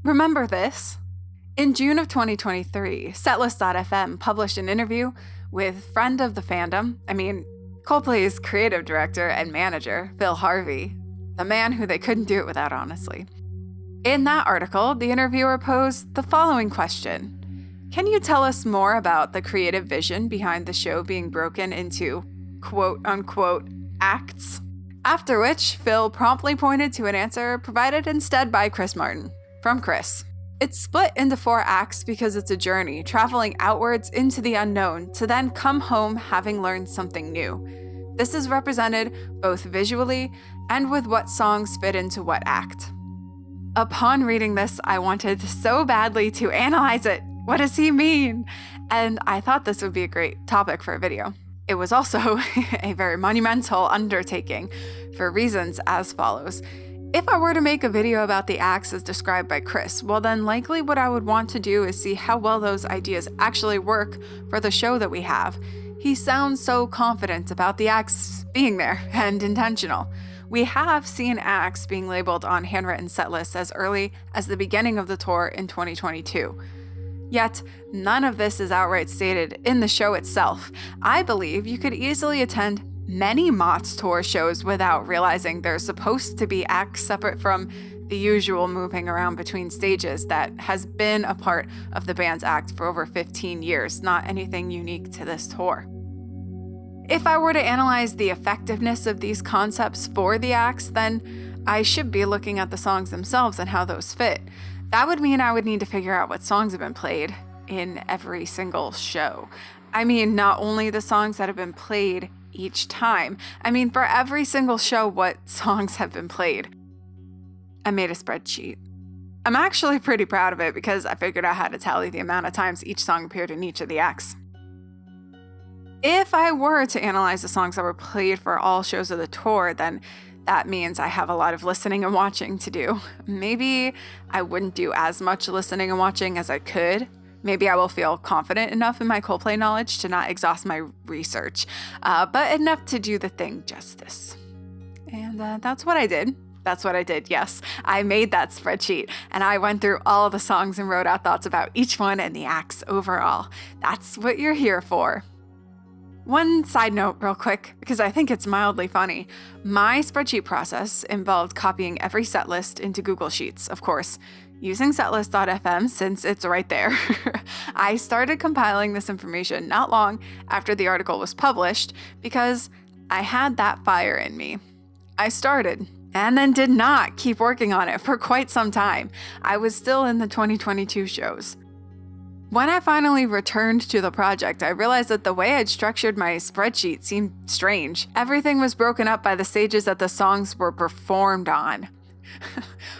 Remember this? In June of 2023, setlist.fm published an interview with friend of the fandom, Coldplay's creative director and manager, Phil Harvey, the man who they couldn't do it without, honestly. In that article, the interviewer posed the following question: can you tell us more about the creative vision behind the show being broken into quote-unquote acts? After which, Phil promptly pointed to an answer provided instead by Chris Martin. From Chris: it's split into 4 acts because it's a journey, traveling outwards into the unknown to then come home having learned something new. This is represented both visually and with what songs fit into what act. Upon reading this, I wanted so badly to analyze it. What does he mean? And I thought this would be a great topic for a video. It was also a very monumental undertaking for reasons as follows. If I were to make a video about the acts as described by Chris, well then likely what I would want to do is see how well those ideas actually work for the show that we have. He sounds so confident about the acts being there and intentional. We have seen acts being labeled on handwritten set lists as early as the beginning of the tour in 2022. Yet, none of this is outright stated in the show itself. I believe you could easily attend many MOTS tour shows without realizing there's supposed to be acts separate from the usual moving around between stages that has been a part of the band's act for over 15 years, not anything unique to this tour. If I were to analyze the effectiveness of these concepts for the acts, then I should be looking at the songs themselves and how those fit. That would mean I would need to figure out what songs have been played in every single show. Not only the songs that have been played each time. For every single show, what songs have been played. I made a spreadsheet. I'm actually pretty proud of it because I figured out how to tally the amount of times each song appeared in each of the acts. If I were to analyze the songs that were played for all shows of the tour, then that means I have a lot of listening and watching to do. Maybe I wouldn't do as much listening and watching as I could. Maybe I will feel confident enough in my Coldplay knowledge to not exhaust my research, but enough to do the thing justice. And that's what I did. Yes. I made that spreadsheet, and I went through all of the songs and wrote out thoughts about each one and the acts overall. That's what you're here for. One side note real quick, because I think it's mildly funny. My spreadsheet process involved copying every set list into Google Sheets, of course, using setlist.fm since it's right there. I started compiling this information not long after the article was published because I had that fire in me. I started and then did not keep working on it for quite some time. I was still in the 2022 shows. When I finally returned to the project, I realized that the way I'd structured my spreadsheet seemed strange. Everything was broken up by the stages that the songs were performed on.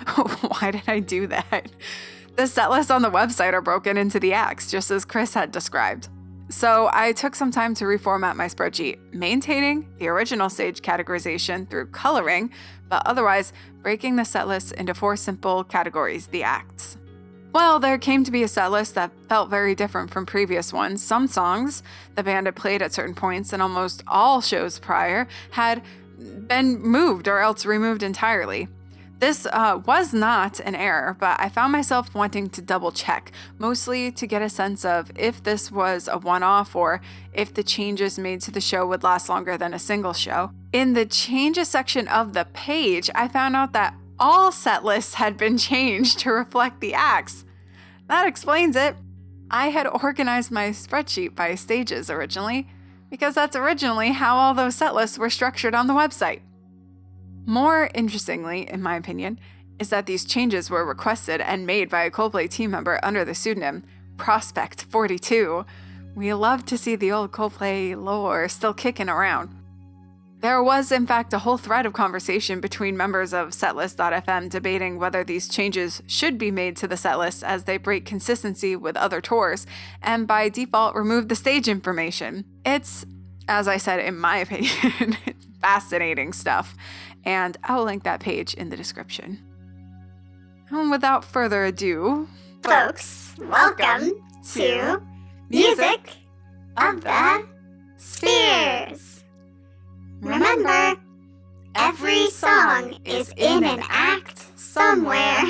Why did I do that? The set lists on the website are broken into the acts, just as Chris had described. So I took some time to reformat my spreadsheet, maintaining the original stage categorization through coloring, but otherwise breaking the set list into 4 simple categories, the acts. Well, there came to be a set list that felt very different from previous ones. Some songs the band had played at certain points in almost all shows prior had been moved or else removed entirely. This was not an error, but I found myself wanting to double check, mostly to get a sense of if this was a one-off or if the changes made to the show would last longer than a single show. In the changes section of the page, I found out that all set lists had been changed to reflect the acts. That explains it. I had organized my spreadsheet by stages originally, because that's originally how all those set lists were structured on the website. More interestingly, in my opinion, is that these changes were requested and made by a Coldplay team member under the pseudonym Prospect42. We love to see the old Coldplay lore still kicking around. There was, in fact, a whole thread of conversation between members of setlist.fm debating whether these changes should be made to the setlist as they break consistency with other tours, and by default remove the stage information. It's, as I said, in my opinion, fascinating stuff, and I'll link that page in the description. And without further ado, folks, welcome to Music of the Spheres. Remember, every song is in an act somewhere.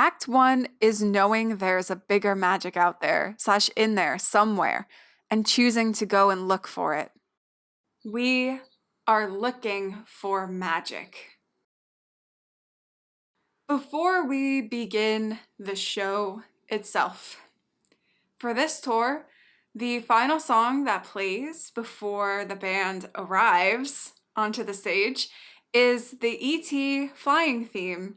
Act 1 is knowing there's a bigger magic out there, / in there somewhere, and choosing to go and look for it. We are looking for magic. Before we begin the show itself, for this tour, the final song that plays before the band arrives onto the stage is the E.T. flying theme.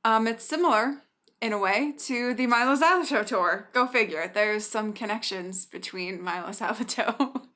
It's similar, in a way, to the Milo Xyloto tour. Go figure. There's some connections between Milo Xyloto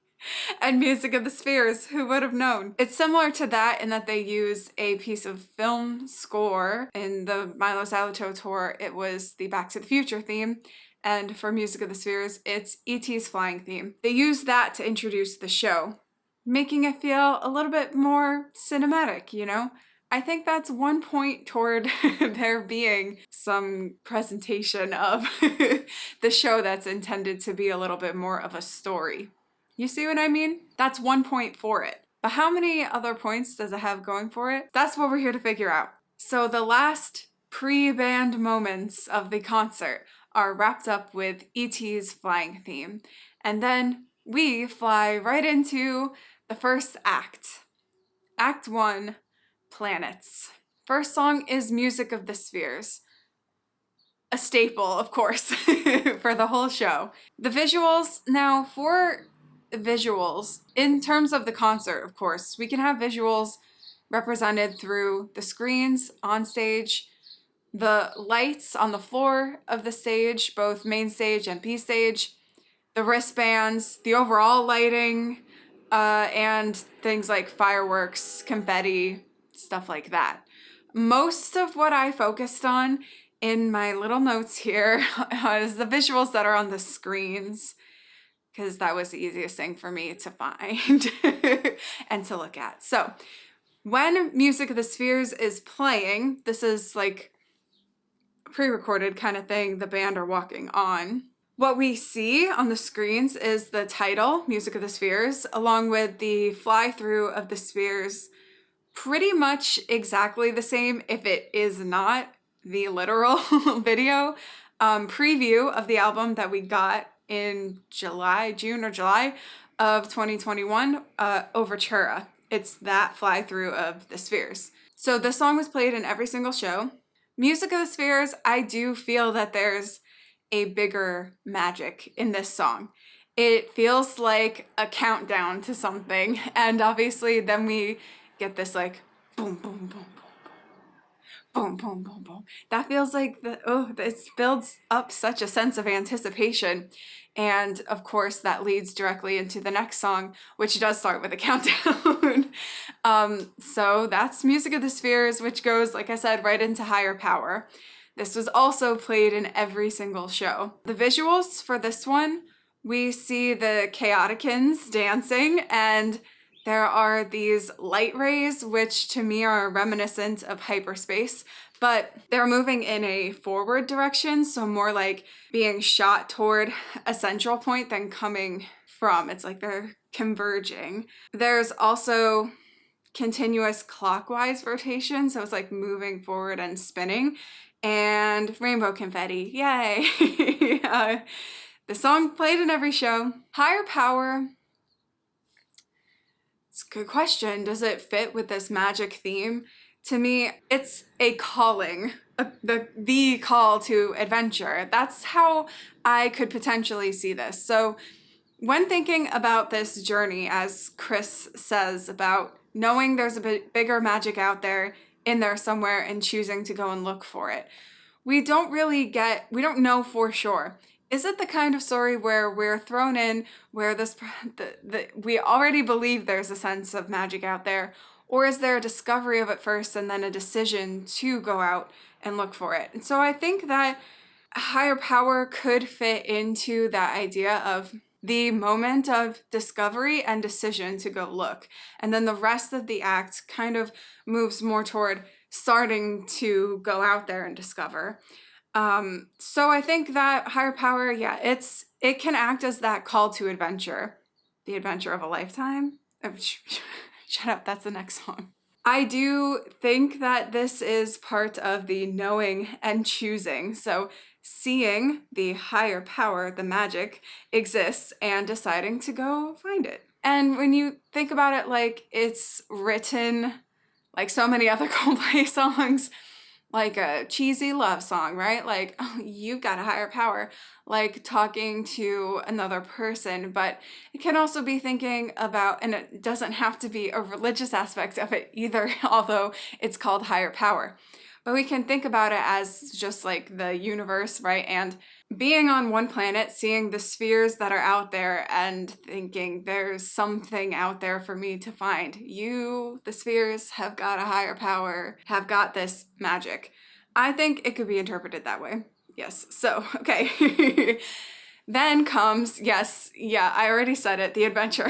and Music of the Spheres. Who would have known? It's similar to that in that they use a piece of film score. In the Milo Xyloto tour, it was the Back to the Future theme. And for Music of the Spheres, it's E.T.'s flying theme. They use that to introduce the show, making it feel a little bit more cinematic, you know? I think that's one point toward there being some presentation of the show that's intended to be a little bit more of a story. You see what I mean? That's one point for it. But how many other points does it have going for it? That's what we're here to figure out. So the last pre-band moments of the concert are wrapped up with E.T.'s flying theme. And then we fly right into the first act. Act 1, Planets. First song is Music of the Spheres. A staple, of course, for the whole show. The visuals, now for visuals, in terms of the concert, of course, we can have visuals represented through the screens on stage, the lights on the floor of the stage, both main stage and B stage, the wristbands, the overall lighting, and things like fireworks, confetti, stuff like that. Most of what I focused on in my little notes here is the visuals that are on the screens, because that was the easiest thing for me to find and to look at. So when Music of the Spheres is playing, this is like pre-recorded kind of thing, the band are walking on. What we see on the screens is the title, Music of the Spheres, along with the fly-through of the spheres, pretty much exactly the same, if it is not the literal video preview of the album that we got in June or July of 2021, Overtura. It's that fly-through of the spheres. So this song was played in every single show. Music of the Spheres, I do feel that there's a bigger magic in this song. It feels like a countdown to something, and obviously then we get this like boom, boom, boom, boom, boom, boom, boom, boom. That feels like it builds up such a sense of anticipation. And of course, that leads directly into the next song, which does start with a countdown. So that's Music of the Spheres, which goes, like I said, right into Higher Power. This was also played in every single show. The visuals for this one, we see the Chaoticans dancing, and there are these light rays, which to me are reminiscent of hyperspace, but they're moving in a forward direction, so more like being shot toward a central point than coming from. It's like they're converging. There's also continuous clockwise rotation, so it's like moving forward and spinning, and rainbow confetti, yay! The song played in every show. Higher Power, it's a good question. Does it fit with this magic theme? To me, it's a calling, the call to adventure. That's how I could potentially see this. So when thinking about this journey, as Chris says, about knowing there's a bit bigger magic out there, in there somewhere, and choosing to go and look for it, we don't know for sure. Is it the kind of story where we're thrown in, where we already believe there's a sense of magic out there, or is there a discovery of it first and then a decision to go out and look for it? And so I think that Higher Power could fit into that idea of the moment of discovery and decision to go look. And then the rest of the act kind of moves more toward starting to go out there and discover. So I think that Higher Power, yeah, it can act as that call to adventure, the adventure of a lifetime. Shut up, that's the next song. I do think that this is part of the knowing and choosing. So seeing the higher power, the magic, exists and deciding to go find it. And when you think about it, like it's written like so many other Coldplay songs, like a cheesy love song, right? Like, oh, you've got a higher power, like talking to another person. But it can also be thinking about, and it doesn't have to be a religious aspect of it either, although it's called higher power. But we can think about it as just like the universe, right? And being on one planet, seeing the spheres that are out there and thinking there's something out there for me to find. You, the spheres, have got a higher power, have got this magic. I think it could be interpreted that way. Yes. So, okay. Then comes, yes, yeah, I already said it, the adventure.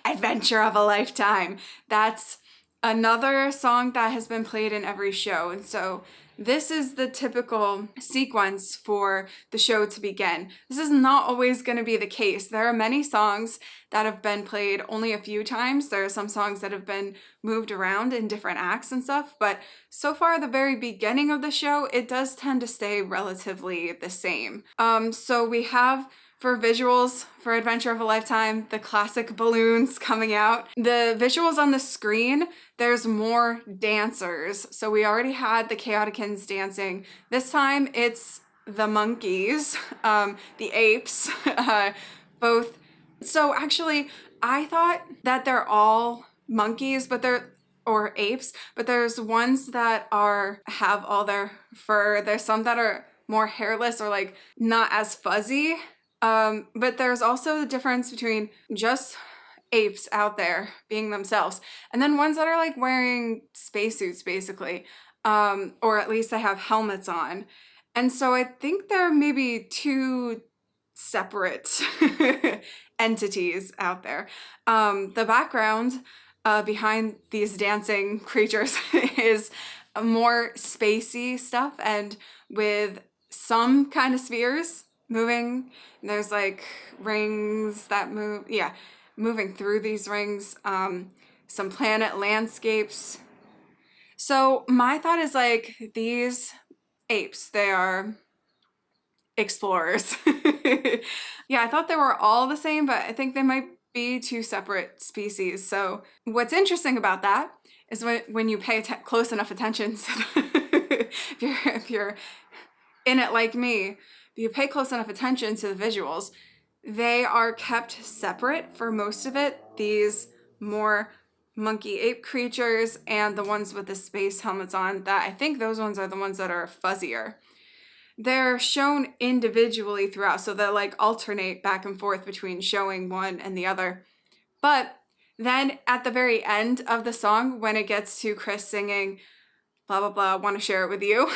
Adventure of a lifetime. That's another song that has been played in every show. And so this is the typical sequence for the show to begin. This is not always going to be the case. There are many songs that have been played only a few times. There are some songs that have been moved around in different acts and stuff, but so far the very beginning of the show, it does tend to stay relatively the same. So we have, for visuals for Adventure of a Lifetime, the classic balloons coming out. The visuals on the screen, there's more dancers. So we already had the Chaoticans dancing. This time it's the monkeys, the apes, both. So actually, I thought that they're all monkeys, or apes, but there's ones that have all their fur. There's some that are more hairless or like not as fuzzy. But there's also the difference between just apes out there being themselves and then ones that are like wearing spacesuits basically, or at least they have helmets on. And so I think there may be two separate entities out there. The background behind these dancing creatures is more spacey stuff and with some kind of spheres moving. There's like rings that move, moving through these rings, some planet landscapes. So my thought is like these apes, they are explorers. Yeah, I thought they were all the same, but I think they might be two separate species. So what's interesting about that is when you pay close enough attention to if you're in it like me, if you pay close enough attention to the visuals, they are kept separate for most of it. These more monkey ape creatures and the ones with the space helmets on, that I think those ones are the ones that are fuzzier. They're shown individually throughout, so they'll like alternate back and forth between showing one and the other. But then at the very end of the song, when it gets to Chris singing, blah, blah, blah, want to share it with you,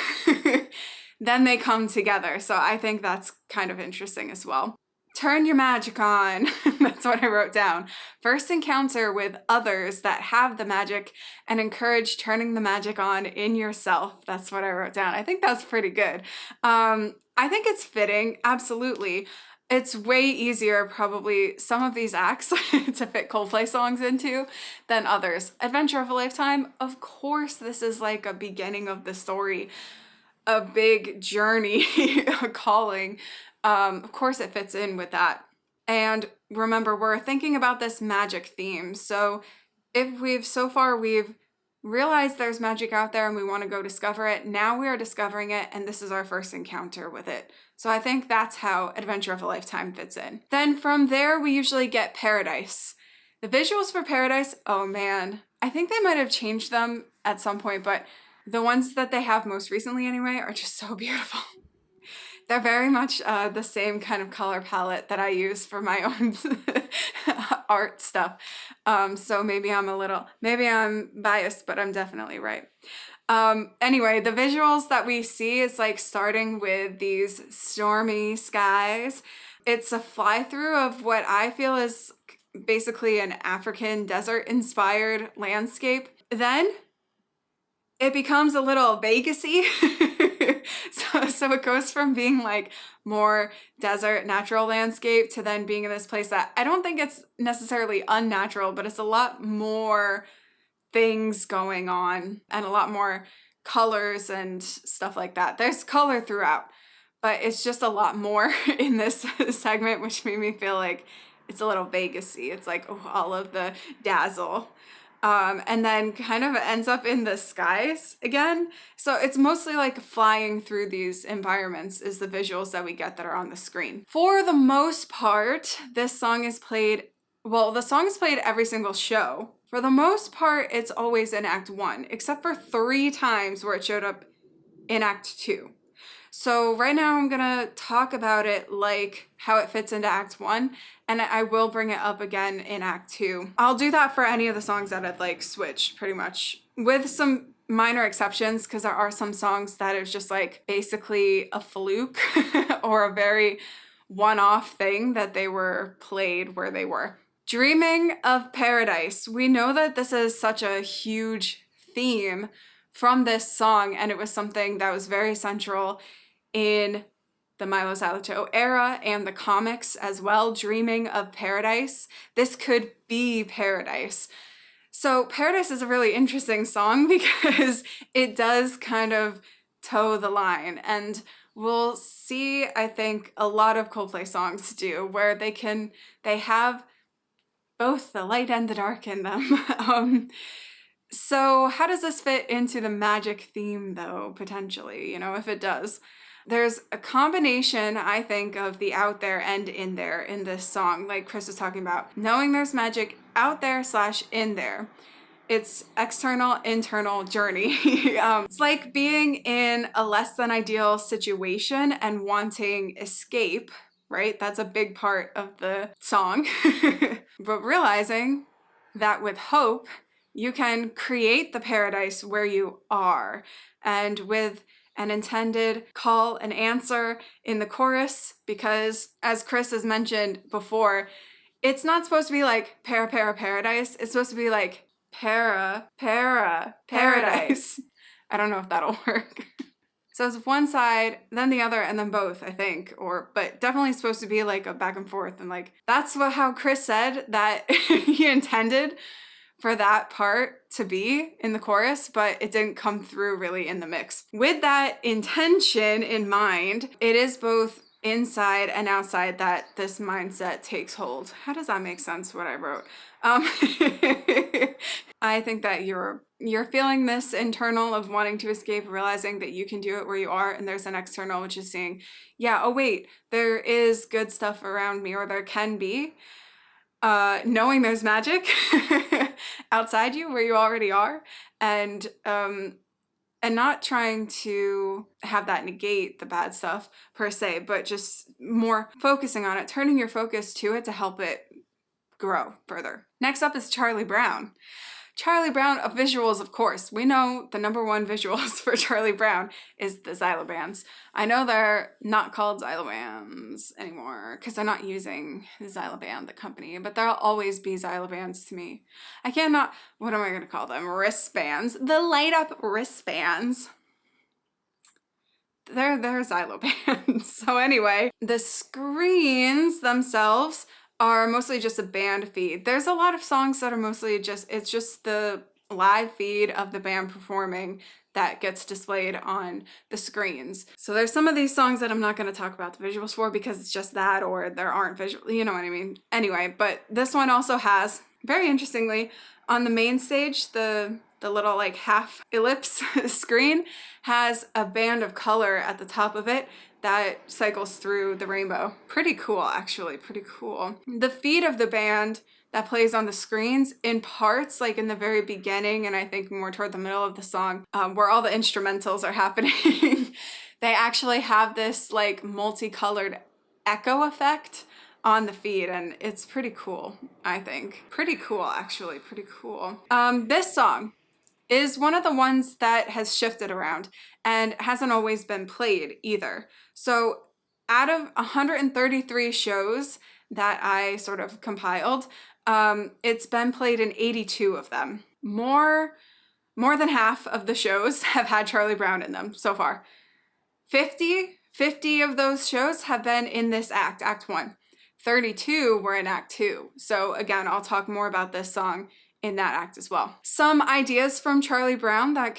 then they come together. So I think that's kind of interesting as well. Turn your magic on. That's what I wrote down. First encounter with others that have the magic and encourage turning the magic on in yourself. That's what I wrote down. I think that's pretty good. I think it's fitting. Absolutely. It's way easier, probably, some of these acts to fit Coldplay songs into than others. Adventure of a Lifetime, of course, this is like a beginning of the story, a big journey, a calling. Of course it fits in with that. And remember, we're thinking about this magic theme. So if we've realized there's magic out there and we want to go discover it, now we are discovering it and this is our first encounter with it. So I think that's how Adventure of a Lifetime fits in. Then from there, we usually get Paradise. The visuals for Paradise, oh man, I think they might have changed them at some point, but the ones that they have most recently anyway are just so beautiful. They're very much the same kind of color palette that I use for my own art stuff. So maybe I'm biased, but I'm definitely right. Anyway, the visuals that we see is like starting with these stormy skies. It's a fly through of what I feel is basically an African desert inspired landscape. Then it becomes a little Vegas-y. So it goes from being like more desert natural landscape to then being in this place that I don't think it's necessarily unnatural, but it's a lot more things going on and a lot more colors and stuff like that. There's color throughout, but it's just a lot more in this segment, which made me feel like it's a little Vegas-y. It's like all of the dazzle. And then kind of ends up in the skies again. So it's mostly like flying through these environments is the visuals that we get that are on the screen. For the most part, this song is played, well, the song is played every single show. For the most part, it's always in Act 1, except for 3 times where it showed up in Act 2. So right now I'm gonna talk about it like how it fits into Act 1, and I will bring it up again in Act 2. I'll do that for any of the songs that I'd like switched pretty much, with some minor exceptions, because there are some songs that is just like basically a fluke or a very one-off thing that they were played where they were. Dreaming of Paradise. We know that this is such a huge theme from this song, and it was something that was very central in the Milo Xyloto era and the comics as well. Dreaming of Paradise. This could be Paradise. So Paradise is a really interesting song because it does kind of toe the line, and we'll see, I think, a lot of Coldplay songs do, where they have both the light and the dark in them. So how does this fit into the magic theme, though, potentially, if it does? There's a combination, I think, of the out there and in there in this song, like Chris was talking about. Knowing there's magic out there / in there. It's external, internal journey. It's like being in a less than ideal situation and wanting escape, right? That's a big part of the song. But realizing that with hope, you can create the paradise where you are. And with an intended call and answer in the chorus, because as Chris has mentioned before, it's not supposed to be like paradise. It's supposed to be like paradise. I don't know if that'll work. So it's one side, then the other, and then both, I think. But definitely supposed to be like a back and forth. And like, that's how Chris said that he intended for that part to be in the chorus, but it didn't come through really in the mix. With that intention in mind, it is both inside and outside that this mindset takes hold. How does that make sense, what I wrote? I think that you're feeling this internal of wanting to escape, realizing that you can do it where you are, and there's an external which is saying, yeah, oh wait, there is good stuff around me, or there can be. Knowing there's magic outside you where you already are, and not trying to have that negate the bad stuff per se, but just more focusing on it, turning your focus to it to help it grow further. Next up is Charlie Brown. Charlie Brown of visuals, of course. We know the number one visuals for Charlie Brown is the Xylobands. I know they're not called Xylobands anymore because they're not using Xyloband, the company, but there'll always be Xylobands to me. I cannot, what am I going to call them? Wristbands. The light up wristbands. They're Xylobands. So anyway, the screens themselves are mostly just a band feed. There's a lot of songs that are mostly it's just the live feed of the band performing that gets displayed on the screens. So there's some of these songs that I'm not going to talk about the visuals for because it's just that, or there aren't visual, you know what I mean? Anyway, but this one also has, very interestingly, on the main stage, the little like half ellipse screen has a band of color at the top of it that cycles through the rainbow. Pretty cool, actually, pretty cool. The feed of the band that plays on the screens in parts, like in the very beginning, and I think more toward the middle of the song, where all the instrumentals are happening, they actually have this like multicolored echo effect on the feed, and it's pretty cool, I think. Pretty cool, actually, pretty cool. This song is one of the ones that has shifted around and hasn't always been played either. So out of 133 shows that I sort of compiled, it's been played in 82 of them. More than half of the shows have had Charlie Brown in them so far. 50 of those shows have been in this act, Act 1. 32 were in Act 2. So again, I'll talk more about this song in that act as well. Some ideas from Charlie Brown that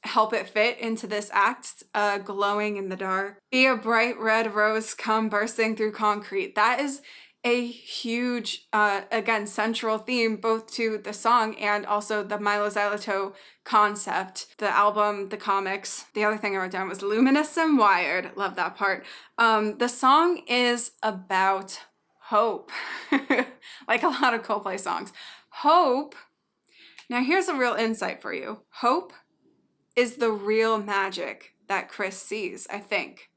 help it fit into this act: glowing in the dark, be a bright red rose come bursting through concrete. That is a huge, again, central theme both to the song and also the Milo Xyloto concept, the album, the comics. The other thing I wrote down was luminous and wired. Love that part. The song is about hope, like a lot of Coldplay songs. Hope. Now here's a real insight for you. Hope is the real magic that Chris sees, I think.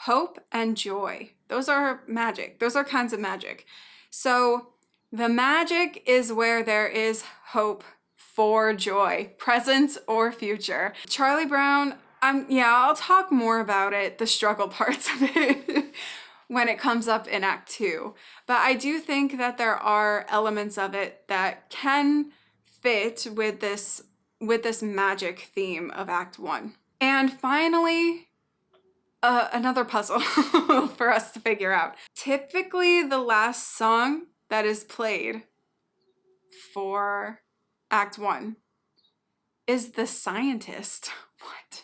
Hope and joy. Those are magic. Those are kinds of magic. So the magic is where there is hope for joy, present or future. Charlie Brown, I'll talk more about it, the struggle parts of it, when it comes up in Act 2. But I do think that there are elements of it that can fit with this magic theme of Act 1. And finally, another puzzle for us to figure out. Typically, the last song that is played for Act 1 is The Scientist. What?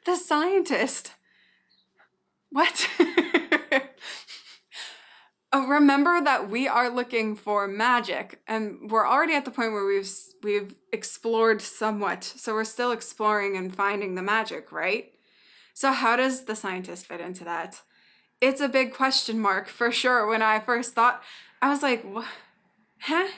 The Scientist. What? Remember that we are looking for magic, and we're already at the point where we've explored somewhat. So we're still exploring and finding the magic, right? So how does The Scientist fit into that? It's a big question mark for sure. When I first thought, I was like, what? Huh?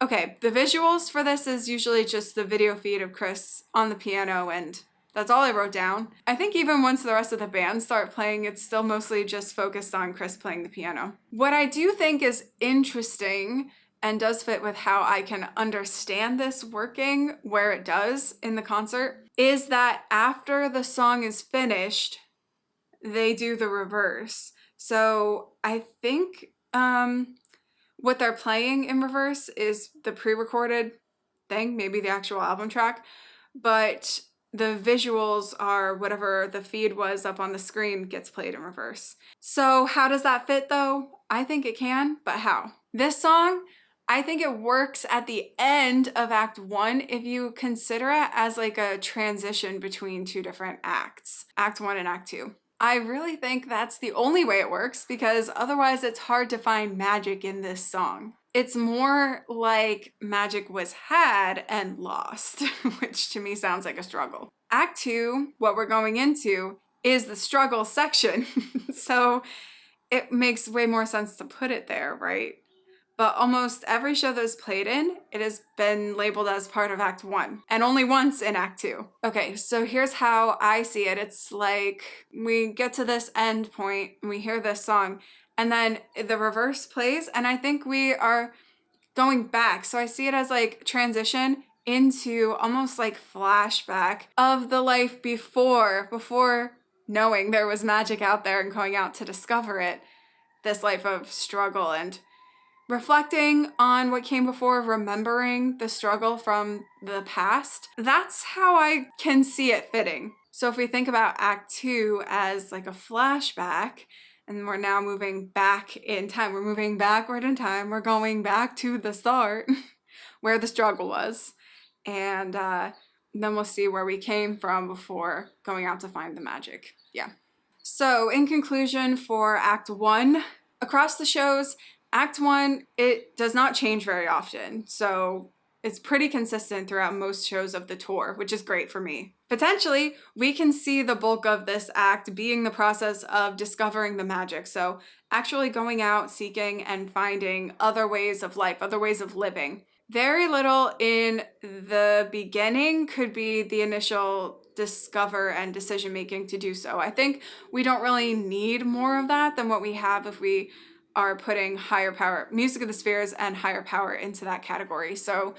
Okay, the visuals for this is usually just the video feed of Chris on the piano, and that's all I wrote down. I think even once the rest of the band start playing, it's still mostly just focused on Chris playing the piano. What I do think is interesting and does fit with how I can understand this working where it does in the concert is that after the song is finished, they do the reverse. So I think what they're playing in reverse is the pre-recorded thing, maybe the actual album track, but the visuals are whatever the feed was up on the screen gets played in reverse. So how does that fit though? I think it can, but how? This song, I think it works at the end of Act 1 if you consider it as like a transition between two different acts, Act 1 and Act 2. I really think that's the only way it works because otherwise it's hard to find magic in this song. It's more like magic was had and lost, which to me sounds like a struggle. Act 2, what we're going into, is the struggle section. So it makes way more sense to put it there, right? But almost every show that's played in, it has been labeled as part of Act 1, and only once in Act 2. Okay, so here's how I see it. It's like we get to this end point, and we hear this song, and then the reverse plays, and I think we are going back. So I see it as like transition into almost like flashback of the life before knowing there was magic out there and going out to discover it. This life of struggle and reflecting on what came before, remembering the struggle from the past. That's how I can see it fitting. So if we think about Act 2 as like a flashback, and we're now moving back in time, we're moving backward in time, we're going back to the start where the struggle was. And then we'll see where we came from before going out to find the magic. Yeah. So in conclusion for Act 1, across the shows, Act 1, it does not change very often, so it's pretty consistent throughout most shows of the tour, which is great for me. Potentially, we can see the bulk of this act being the process of discovering the magic, so actually going out, seeking, and finding other ways of life, other ways of living. Very little in the beginning could be the initial discover and decision making to do so. I think we don't really need more of that than what we have if we are putting higher power, music of the spheres and higher power into that category. So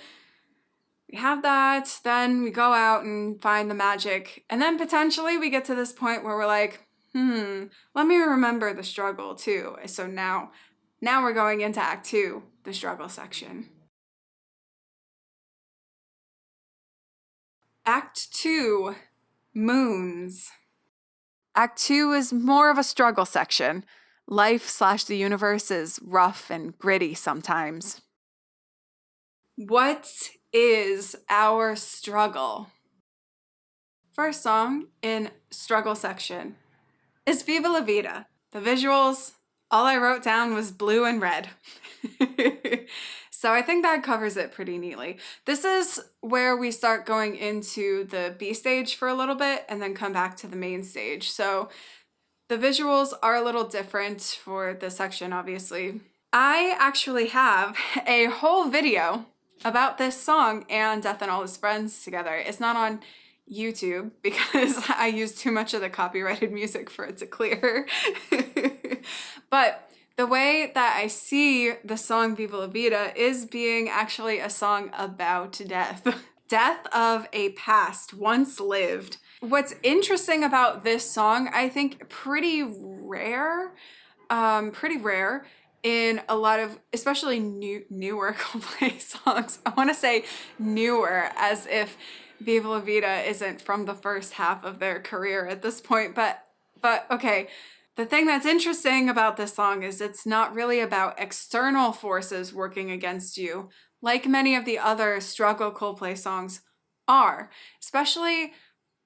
we have that, then we go out and find the magic, and then potentially we get to this point where we're like, let me remember the struggle too. So now we're going into Act 2, the struggle section. Act 2, Moons. Act 2 is more of a struggle section. Life / the universe is rough and gritty sometimes. What is our struggle? First song in struggle section is Viva La Vida. The visuals, all I wrote down was blue and red. So I think that covers it pretty neatly. This is where we start going into the B stage for a little bit and then come back to the main stage. So the visuals are a little different for this section, obviously. I actually have a whole video about this song and Death and All His Friends together. It's not on YouTube because I use too much of the copyrighted music for it to clear. But the way that I see the song Viva La Vida is being actually a song about death. Death of a past once lived. What's interesting about this song, I think pretty rare in a lot of, especially newer Coldplay songs. I want to say newer as if Viva La Vida isn't from the first half of their career at this point, but okay. The thing that's interesting about this song is it's not really about external forces working against you, like many of the other struggle Coldplay songs are. Especially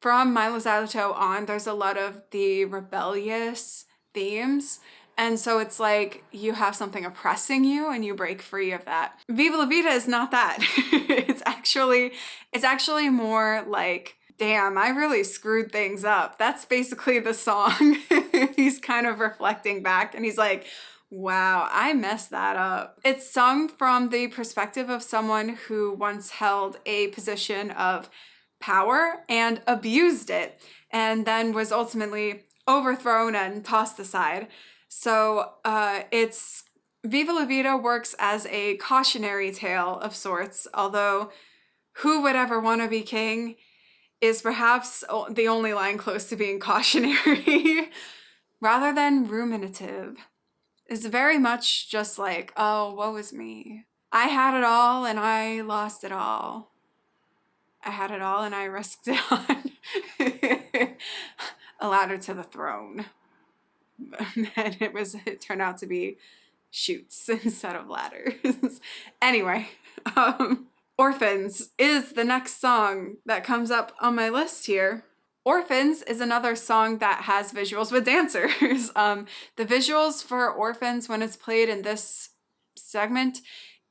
from Milo's Alto on, there's a lot of the rebellious themes. And so it's like you have something oppressing you and you break free of that. Viva La Vida is not that. It's actually more like, damn, I really screwed things up. That's basically the song. He's kind of reflecting back and he's like, wow, I messed that up. It's sung from the perspective of someone who once held a position of power and abused it and then was ultimately overthrown and tossed aside. So it's Viva La Vida works as a cautionary tale of sorts, although who would ever want to be king is perhaps the only line close to being cautionary rather than ruminative. It's very much just like, oh, woe is me. I had it all and I lost it all. I had it all and I risked it on a ladder to the throne. And it turned out to be chutes instead of ladders. Anyway, Orphans is the next song that comes up on my list here. Orphans is another song that has visuals with dancers. The visuals for Orphans when it's played in this segment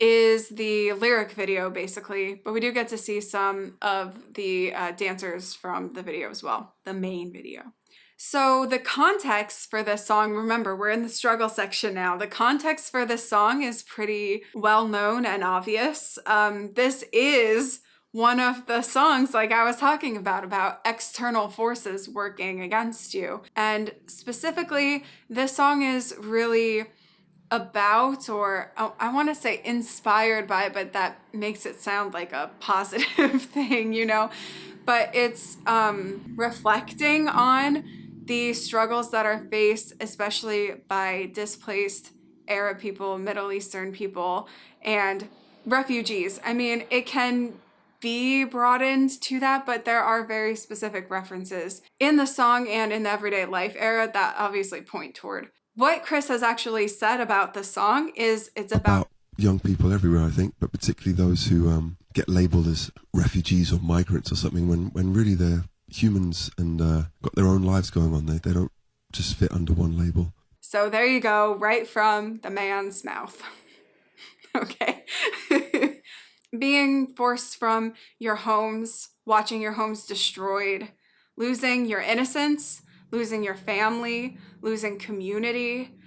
is the lyric video basically, but we do get to see some of the dancers from the video as well, the main video. So the context for this song, remember we're in the struggle section now, the context for this song is pretty well known and obvious. This is one of the songs like I was talking about external forces working against you. And specifically, this song is really about, or I want to say inspired by, but that makes it sound like a positive thing, you know? But it's reflecting on the struggles that are faced, especially by displaced Arab people, Middle Eastern people, and refugees. I mean, it can be broadened to that, but there are very specific references in the song and in the everyday life era that obviously point toward. What Chris has actually said about the song is it's about young people everywhere, I think, but particularly those who get labeled as refugees or migrants or something when really they're humans and got their own lives going on. They don't just fit under one label. So there you go, right from the man's mouth. Okay. Being forced from your homes, watching your homes destroyed, losing your innocence, losing your family, losing community,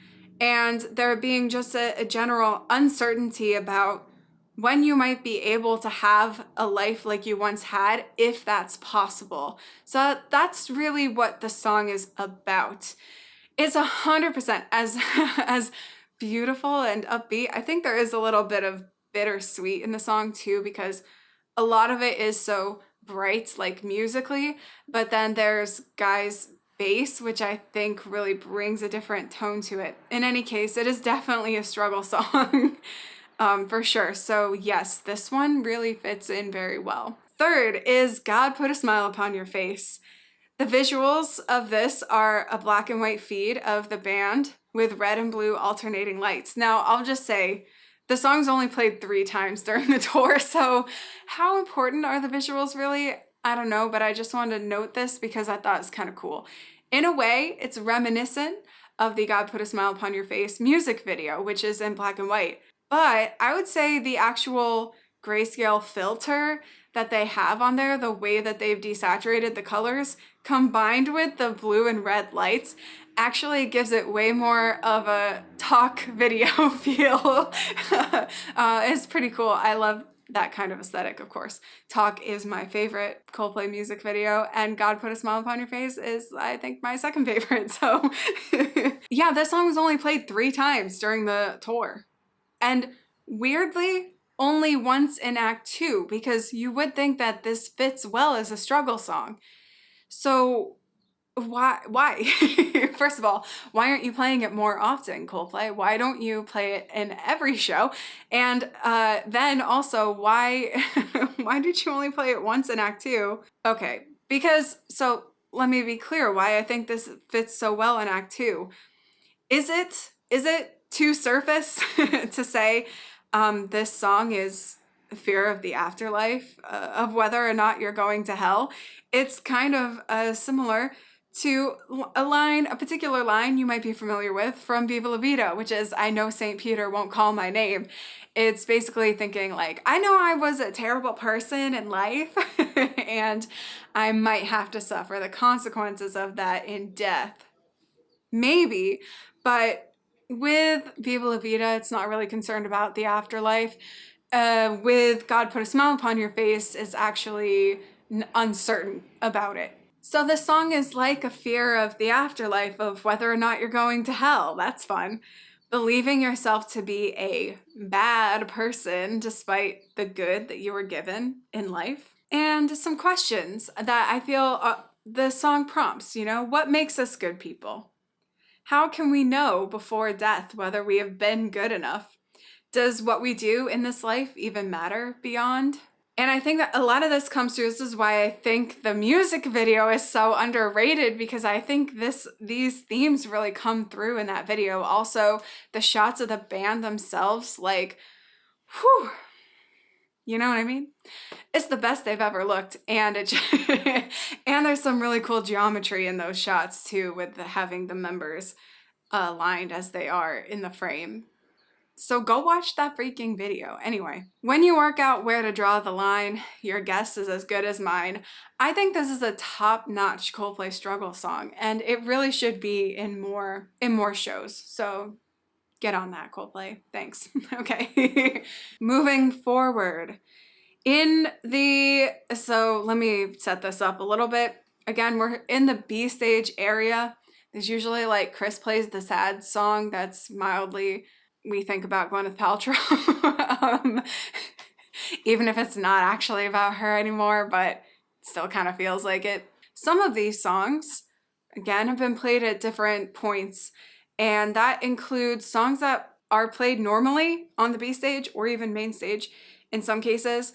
and there being just a general uncertainty about when you might be able to have a life like you once had, if that's possible. So that's really what the song is about. It's 100% as beautiful and upbeat. I think there is a little bit of bittersweet in the song too, because a lot of it is so bright, like musically, but then there's Guy's bass, which I think really brings a different tone to it. In any case, it is definitely a struggle song. For sure. So yes, this one really fits in very well. Third is God Put a Smile Upon Your Face. The visuals of this are a black and white feed of the band with red and blue alternating lights. Now, I'll just say The song's only played 3 times during the tour, so how important are the visuals really? I don't know, but I just wanted to note this because I thought it was kind of cool. In a way, it's reminiscent of the God Put a Smile Upon Your Face music video, which is in black and white. But I would say the actual grayscale filter that they have on there, the way that they've desaturated the colors, combined with the blue and red lights, actually gives it way more of a talk video feel. It's pretty cool. I love that kind of aesthetic, of course. Talk is my favorite Coldplay music video, and God Put a Smile Upon Your Face is, I think, my second favorite. So yeah, this song was only played 3 times during the tour. And weirdly, only once in Act 2, because you would think that this fits well as a struggle song. So why? First of all, why aren't you playing it more often, Coldplay? Why don't you play it in every show? And then also, why did you only play it once in Act 2? Okay, because, so let me be clear why I think this fits so well in Act 2. Is it too surface to say this song is fear of the afterlife, of whether or not you're going to hell? It's kind of similar to a particular line you might be familiar with from Viva La Vida, which is, I know St. Peter won't call my name. It's basically thinking like, I know I was a terrible person in life and I might have to suffer the consequences of that in death. Maybe, but with Viva La Vida, it's not really concerned about the afterlife. With God Put a Smile Upon Your Face, it's actually uncertain about it. So this song is like a fear of the afterlife, of whether or not you're going to hell. That's fun. Believing yourself to be a bad person despite the good that you were given in life. And some questions that I feel the song prompts, what makes us good people? How can we know before death whether we have been good enough? Does what we do in this life even matter beyond? And I think that a lot of this comes through. This is why I think the music video is so underrated, because I think these themes really come through in that video. Also, the shots of the band themselves, like, whew, you know what I mean? It's the best they've ever looked, and and there's some really cool geometry in those shots too, with having the members aligned as they are in the frame. So go watch that freaking video. Anyway, when you work out where to draw the line, your guess is as good as mine. I think this is a top-notch Coldplay struggle song, and it really should be in more shows. So get on that, Coldplay. Thanks. Okay. Moving forward. So let me set this up a little bit. Again, we're in the B stage area. There's usually like Chris plays the sad song that's mildly, we think about Gwyneth Paltrow, even if it's not actually about her anymore, but it still kind of feels like it. Some of these songs, again, have been played at different points, and that includes songs that are played normally on the B stage or even main stage in some cases.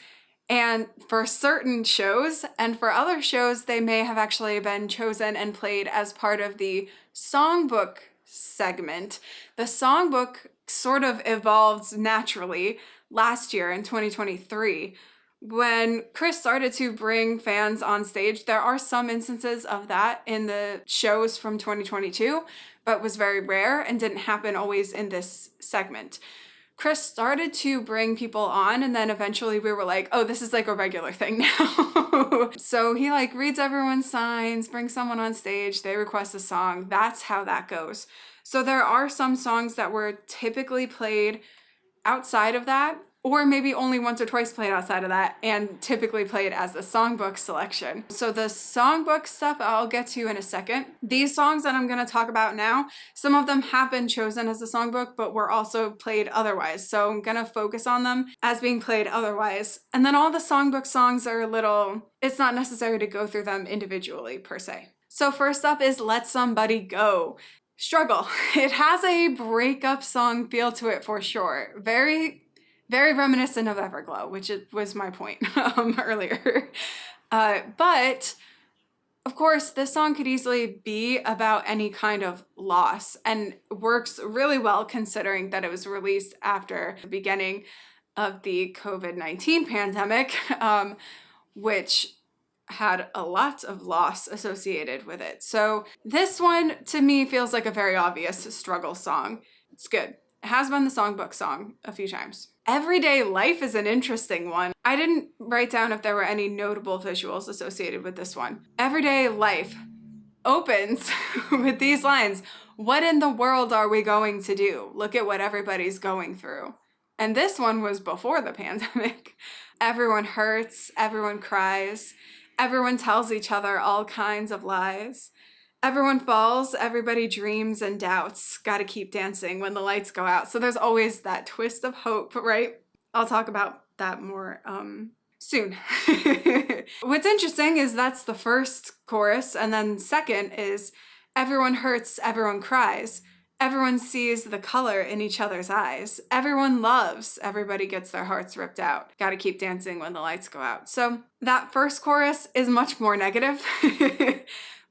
And for certain shows, and for other shows, they may have actually been chosen and played as part of the songbook segment. The songbook sort of evolved naturally last year in 2023. When Chris started to bring fans on stage, there are some instances of that in the shows from 2022, but was very rare and didn't happen always in this segment. Chris started to bring people on, and then eventually we were like, oh, this is like a regular thing now. So he like reads everyone's signs, brings someone on stage, they request a song. That's how that goes. So there are some songs that were typically played outside of that, or maybe only once or twice played outside of that, and typically played as the songbook selection. So the songbook stuff I'll get to in a second. These songs that I'm going to talk about now, some of them have been chosen as the songbook, but were also played otherwise. So I'm going to focus on them as being played otherwise. And then all the songbook songs are it's not necessary to go through them individually per se. So first up is Let Somebody Go. Struggle. It has a breakup song feel to it for sure. Very reminiscent of Everglow, which was my point earlier. But Of course, this song could easily be about any kind of loss and works really well considering that it was released after the beginning of the COVID-19 pandemic, which had a lot of loss associated with it. So this one to me feels like a very obvious struggle song. It's good. It has been the songbook song a few times. Everyday Life is an interesting one. I didn't write down if there were any notable visuals associated with this one. Everyday Life opens with these lines. What in the world are we going to do? Look at what everybody's going through. And this one was before the pandemic. Everyone hurts, everyone cries, everyone tells each other all kinds of lies. Everyone falls, everybody dreams and doubts. Gotta keep dancing when the lights go out. So there's always that twist of hope, right? I'll talk about that more soon. What's interesting is that's the first chorus, and then second is everyone hurts, everyone cries. Everyone sees the color in each other's eyes. Everyone loves, everybody gets their hearts ripped out. Gotta keep dancing when the lights go out. So that first chorus is much more negative.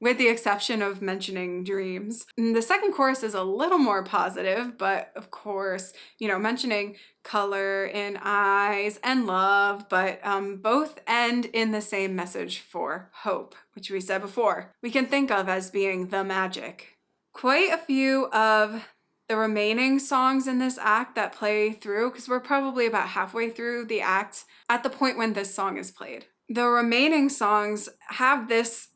With the exception of mentioning dreams. And the second chorus is a little more positive, but of course, mentioning color in eyes and love, but both end in the same message for hope, which we said before, we can think of as being the magic. Quite a few of the remaining songs in this act that play through, because we're probably about halfway through the act at the point when this song is played. The remaining songs have this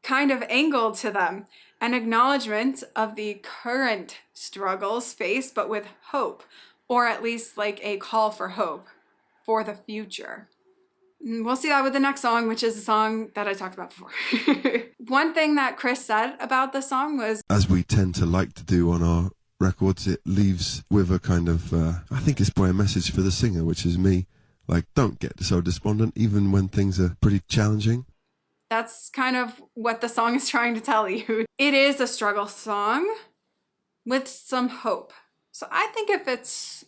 kind of angle to them, an acknowledgement of the current struggles faced, but with hope, or at least like a call for hope for the future. We'll see that with the next song, which is a song that I talked about before. One thing that Chris said about the song was, as we tend to like to do on our records, it leaves with a kind of, I think it's probably a message for the singer, which is me, like, don't get so despondent, even when things are pretty challenging. That's kind of what the song is trying to tell you. It is a struggle song with some hope. So I think it fits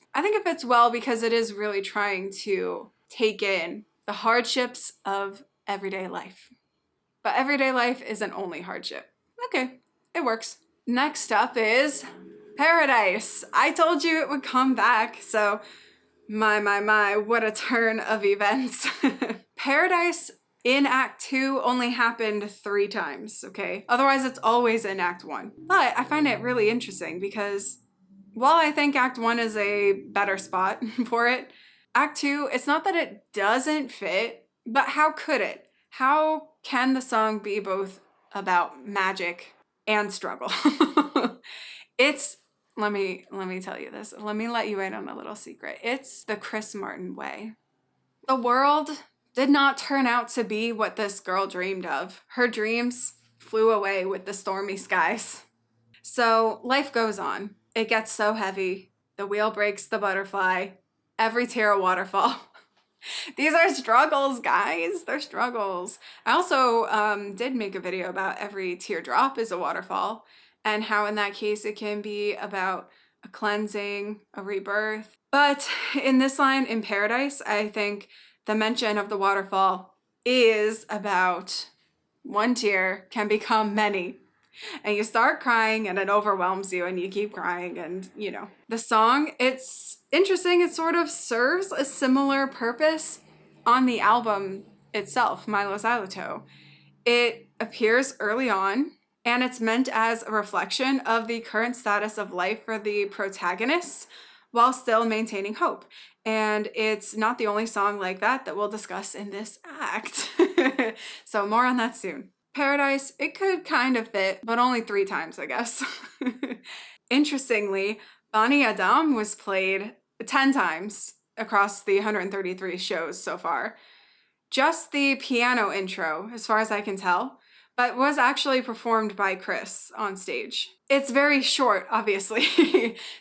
well because it is really trying to take in the hardships of everyday life. But everyday life isn't only hardship. Okay, it works. Next up is Paradise. I told you it would come back, so my, what a turn of events. Paradise in Act 2 only happened 3 times, okay? Otherwise, it's always in Act 1. But I find it really interesting because while I think Act 1 is a better spot for it, Act 2, it's not that it doesn't fit, but how could it? How can the song be both about magic and struggle? Let me tell you this. Let me let you in on a little secret. It's the Chris Martin way. The world did not turn out to be what this girl dreamed of. Her dreams flew away with the stormy skies. So life goes on. It gets so heavy. The wheel breaks the butterfly. Every tear a waterfall. These are struggles, guys. They're struggles. I also did make a video about every teardrop is a waterfall and how in that case it can be about a cleansing, a rebirth. But in this line in Paradise, I think the mention of the waterfall is about one tear can become many. And you start crying and it overwhelms you and you keep crying and, The song, it's interesting. It sort of serves a similar purpose on the album itself, Milo Xyloto. It appears early on and it's meant as a reflection of the current status of life for the protagonists while still maintaining hope. And it's not the only song like that we'll discuss in this act. So more on that soon. Paradise, it could kind of fit, but only 3 times, I guess. Interestingly, Bani Adam was played 10 times across the 133 shows so far. Just the piano intro, as far as I can tell, but was actually performed by Chris on stage. It's very short, obviously.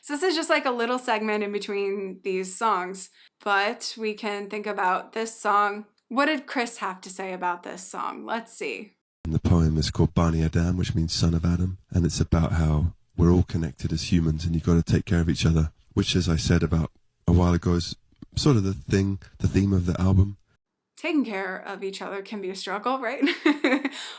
So this is just like a little segment in between these songs, but we can think about this song. What did Chris have to say about this song? Let's see. And the poem is called Bani Adam, which means son of Adam, and it's about how we're all connected as humans and you've got to take care of each other, which, as I said about a while ago, is sort of the theme of the album. taking care of each other can be a struggle, right?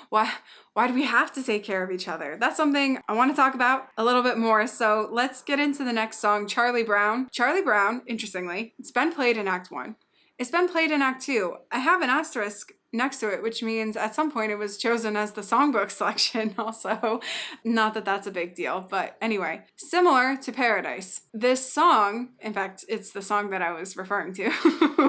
Why do we have to take care of each other? That's something I want to talk about a little bit more. So let's get into the next song, Charlie Brown. Charlie Brown, interestingly, it's been played in Act 1. It's been played in Act 2. I have an asterisk next to it, which means at some point it was chosen as the songbook selection also. Not that that's a big deal, but anyway, similar to Paradise. This song, in fact, it's the song that I was referring to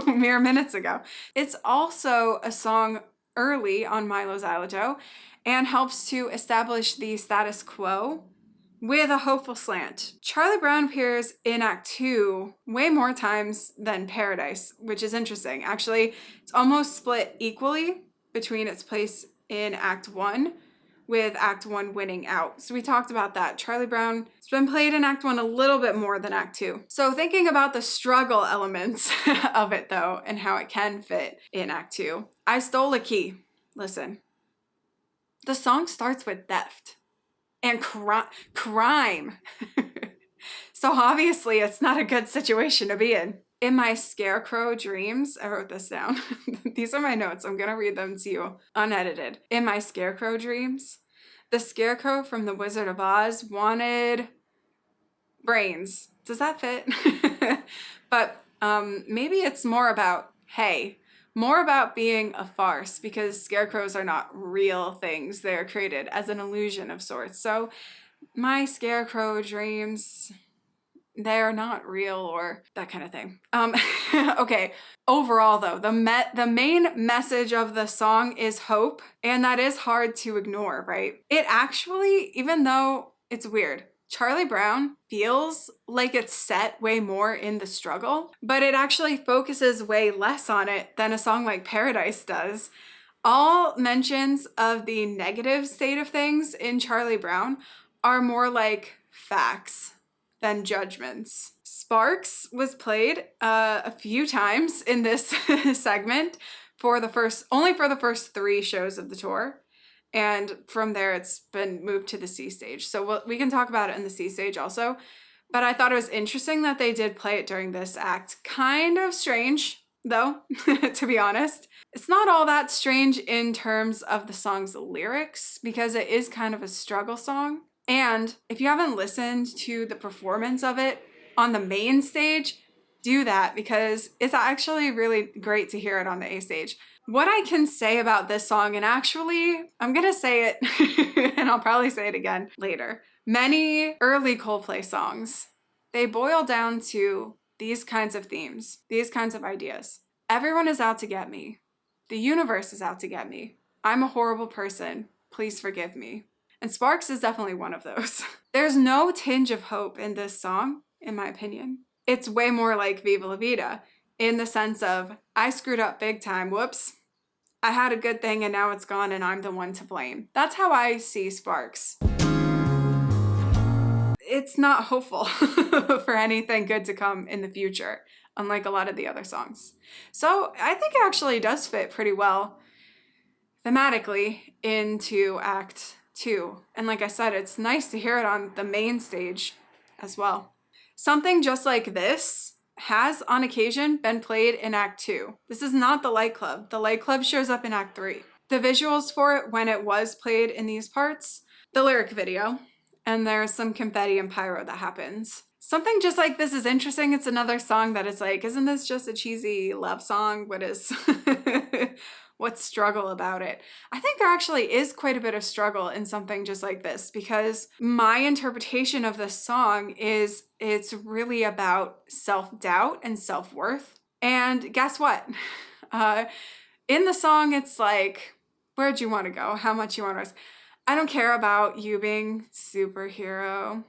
mere minutes ago. It's also a song early on Milo Xyloto and helps to establish the status quo with a hopeful slant. Charlie Brown appears in Act 2 way more times than Paradise, which is interesting. Actually, it's almost split equally between its place in Act 1, with Act 1 winning out. So we talked about that. Charlie Brown has been played in Act 1 a little bit more than Act 2. So thinking about the struggle elements of it though, and how it can fit in Act 2, I Stole a Key. Listen, the song starts with theft and crime. So obviously it's not a good situation to be in. In my scarecrow dreams, I wrote this down. These are my notes. I'm going to read them to you unedited. In my scarecrow dreams, the scarecrow from The Wizard of Oz wanted brains. Does that fit? But maybe it's more about more about being a farce, because scarecrows are not real things. They're created as an illusion of sorts. So my scarecrow dreams, they're not real, or that kind of thing. Okay. Overall though, the main message of the song is hope, and that is hard to ignore, right? It actually, even though it's weird, Charlie Brown feels like it's set way more in the struggle, but it actually focuses way less on it than a song like Paradise does. All mentions of the negative state of things in Charlie Brown are more like facts than judgments. Sparks was played a few times in this segment only for the first 3 shows of the tour. And from there, it's been moved to the C stage. So we can talk about it in the C stage also. But I thought it was interesting that they did play it during this act. Kind of strange, though, to be honest. It's not all that strange in terms of the song's lyrics, because it is kind of a struggle song. And if you haven't listened to the performance of it on the main stage, do that, because it's actually really great to hear it on the A stage. What I can say about this song, and actually, I'm going to say it, and I'll probably say it again later. Many early Coldplay songs, they boil down to these kinds of themes, these kinds of ideas. Everyone is out to get me. The universe is out to get me. I'm a horrible person. Please forgive me. And Sparks is definitely one of those. There's no tinge of hope in this song, in my opinion. It's way more like Viva La Vida, in the sense of, I screwed up big time, whoops. I had a good thing and now it's gone and I'm the one to blame. That's how I see Sparks. It's not hopeful for anything good to come in the future, unlike a lot of the other songs. So I think it actually does fit pretty well thematically into Act 2. And like I said, it's nice to hear it on the main stage as well. Something just like this has on occasion been played in Act 2. This is not the Light Club. The Light Club shows up in Act 3. The visuals for it, when it was played in these parts, the lyric video, and there's some confetti and pyro that happens. Something just like this is interesting. It's another song that is like, isn't this just a cheesy love song? What's struggle about it? I think there actually is quite a bit of struggle in something just like this, because my interpretation of this song is it's really about self-doubt and self-worth. And guess what? In the song, it's like, where'd you want to go? How much you want to risk? I don't care about you being superhero,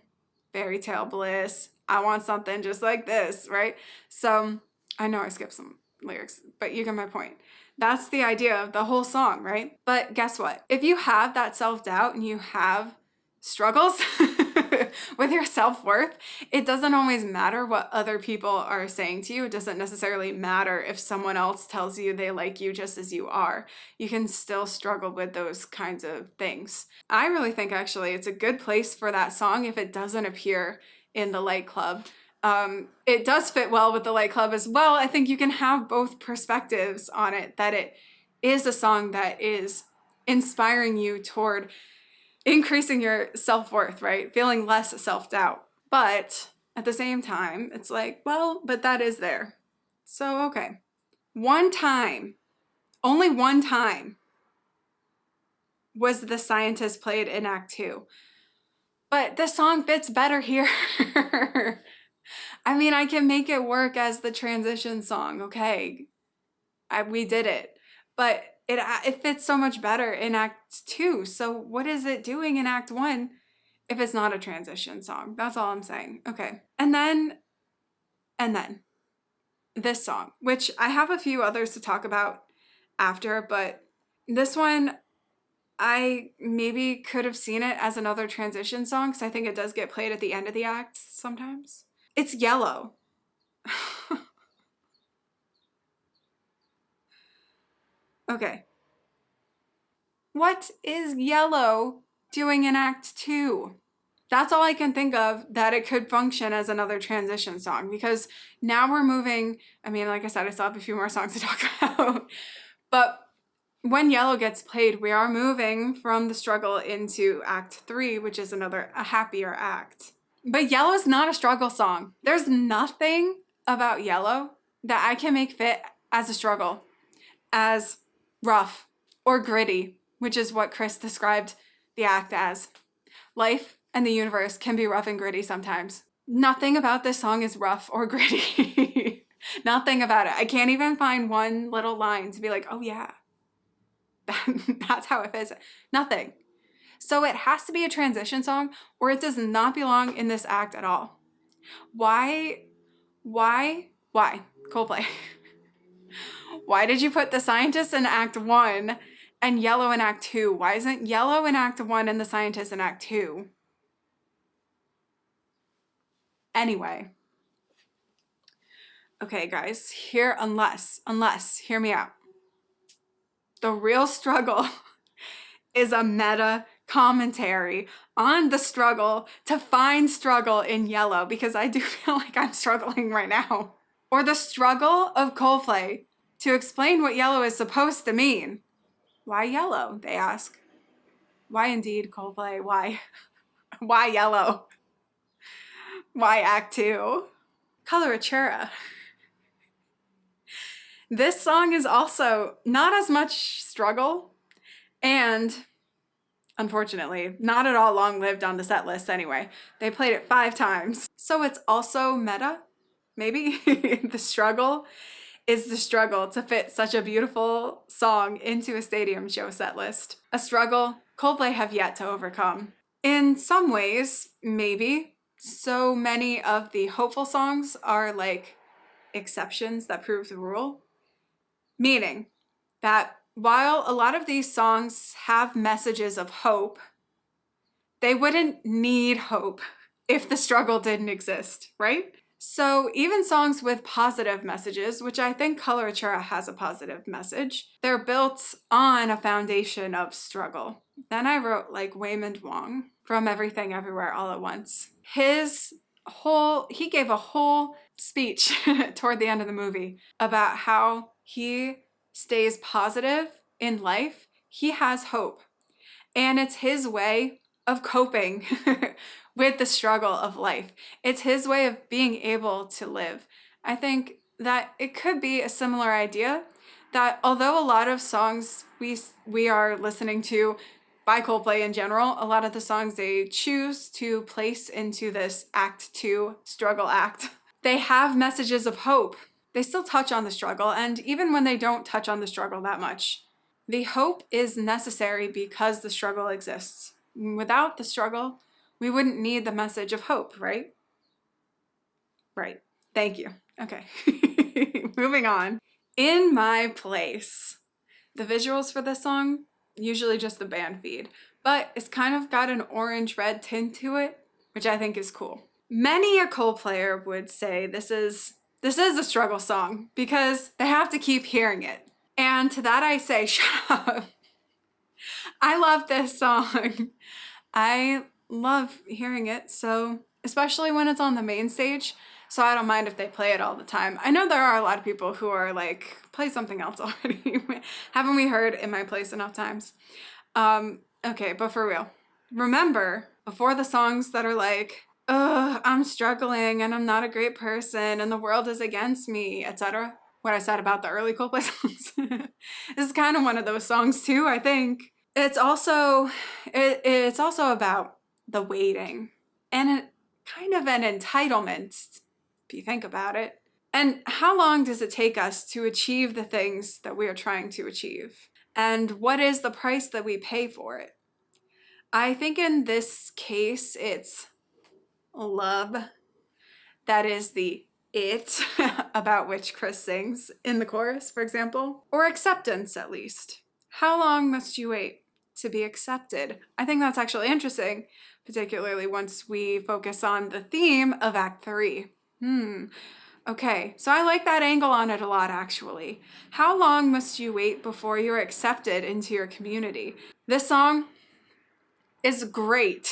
fairy tale bliss. I want something just like this, right? So I know I skipped some lyrics, but you get my point. That's the idea of the whole song, right? But guess what? If you have that self-doubt and you have struggles with your self-worth, it doesn't always matter what other people are saying to you. It doesn't necessarily matter if someone else tells you they like you just as you are. You can still struggle with those kinds of things. I really think actually it's a good place for that song if it doesn't appear in the Light Club. It does fit well with the Light Club as well. I think you can have both perspectives on it, that it is a song that is inspiring you toward increasing your self-worth, right? Feeling less self-doubt. But at the same time, it's like, well, but that is there. So, okay. One time, only one time, was The Scientist played in Act 2. But the song fits better here. I mean, I can make it work as the transition song, okay? We did it. But it fits so much better in Act 2. So what is it doing in Act 1 if it's not a transition song? That's all I'm saying. Okay. And then this song, which I have a few others to talk about after, but this one, I maybe could have seen it as another transition song because I think it does get played at the end of the act sometimes. It's Yellow. Okay. What is Yellow doing in Act 2? That's all I can think of that it could function as another transition song, because now we're moving. I mean, like I said, I still have a few more songs to talk about. But when Yellow gets played, we are moving from the struggle into Act 3, which is a happier act. But Yellow is not a struggle song. There's nothing about Yellow that I can make fit as a struggle, as rough or gritty, which is what Chris described the act as. Life and the universe can be rough and gritty sometimes. Nothing about this song is rough or gritty. Nothing about it. I can't even find one little line to be like, oh yeah, that's how it fits. Nothing. So it has to be a transition song, or it does not belong in this act at all. Why? Coldplay. Why did you put The Scientist in Act 1 and Yellow in Act 2? Why isn't Yellow in Act 1 and The Scientist in Act 2? Anyway. Okay, guys, hear me out. The real struggle is a meta commentary on the struggle to find struggle in Yellow, because I do feel like I'm struggling right now. Or the struggle of Coldplay to explain what yellow is supposed to mean. Why yellow, they ask. Why indeed, Coldplay? Why? Why yellow? Why Act 2? Coloratura. This song is also not as much struggle, and unfortunately, not at all long-lived on the set list anyway. They played it 5 times. So it's also meta, maybe? The struggle is the struggle to fit such a beautiful song into a stadium show set list. A struggle Coldplay have yet to overcome. In some ways, maybe. So many of the hopeful songs are like exceptions that prove the rule. Meaning that while a lot of these songs have messages of hope, they wouldn't need hope if the struggle didn't exist, right? So even songs with positive messages, which I think Coloratura has a positive message, they're built on a foundation of struggle. Then I wrote like Waymond Wong from Everything Everywhere All at Once. He gave a whole speech toward the end of the movie about how he stays positive in life. He has hope. And it's his way of coping with the struggle of life. It's his way of being able to live. I think that it could be a similar idea, that although a lot of songs we are listening to by Coldplay in general, a lot of the songs they choose to place into this Act 2 struggle act, they have messages of hope. They still touch on the struggle, and even when they don't touch on the struggle that much, the hope is necessary because the struggle exists. Without the struggle, we wouldn't need the message of hope, right? Right. Thank you. Okay. Moving on. In My Place. The visuals for this song, usually just the band feed, but it's kind of got an orange-red tint to it, which I think is cool. Many a Coldplayer would say this is a struggle song because they have to keep hearing it. And to that I say, shut up. I love this song. I love hearing it, so especially when it's on the main stage. so I don't mind if they play it all the time. I know there are a lot of people who are like, play something else already. Haven't we heard In My Place enough times? Okay, but for real, remember, before the songs that are like, ugh, I'm struggling and I'm not a great person and the world is against me, etc., what I said about the early Coldplay songs. This is kind of one of those songs too, I think. It's also about the waiting and kind of an entitlement, if you think about it. And how long does it take us to achieve the things that we are trying to achieve? And what is the price that we pay for it? I think in this case, it's love. That is the it about which Chris sings in the chorus, for example, or acceptance at least. How long must you wait to be accepted? I think that's actually interesting, particularly once we focus on the theme of Act 3. Okay, so I like that angle on it a lot, actually. How long must you wait before you're accepted into your community? This song is great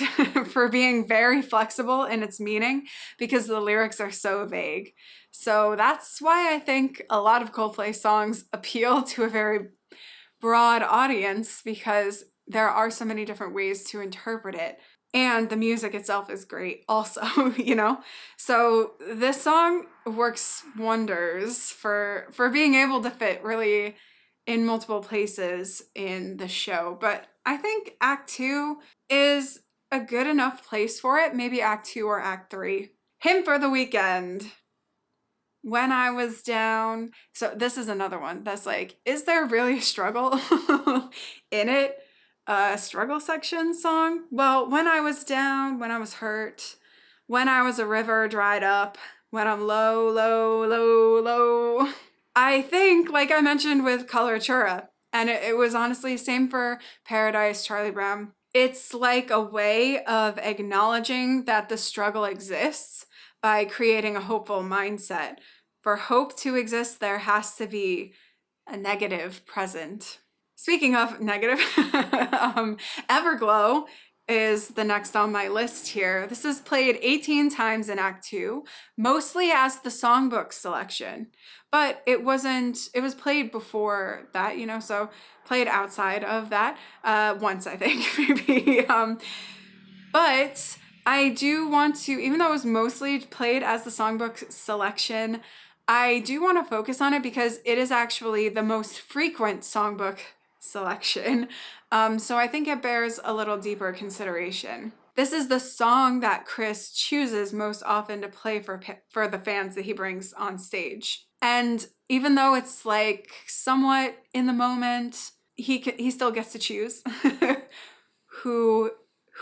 for being very flexible in its meaning because the lyrics are so vague. So that's why I think a lot of Coldplay songs appeal to a very broad audience, because there are so many different ways to interpret it. And the music itself is great also, you know? So this song works wonders for being able to fit really in multiple places in the show. But I think Act 2 is a good enough place for it. Maybe Act 2 or Act 3. Hymn for the Weekend. When I Was Down. So this is another one that's like, is there really a struggle in it? A struggle section song? Well, when I was down, when I was hurt, when I was a river dried up, when I'm low, low, low, low. I think, like I mentioned with Coloratura, and it was honestly same for Paradise, Charlie Brown. It's like a way of acknowledging that the struggle exists by creating a hopeful mindset. For hope to exist, there has to be a negative present. Speaking of negative, Everglow is the next on my list here. This is played 18 times in Act 2, mostly as the songbook selection. But it was played before that, you know, so played outside of that once, I think, maybe. But I do want to, even though it was mostly played as the songbook selection, I do want to focus on it because it is actually the most frequent songbook selection. So I think it bears a little deeper consideration. This is the song that Chris chooses most often to play for the fans that he brings on stage. And even though it's like somewhat in the moment, he still gets to choose who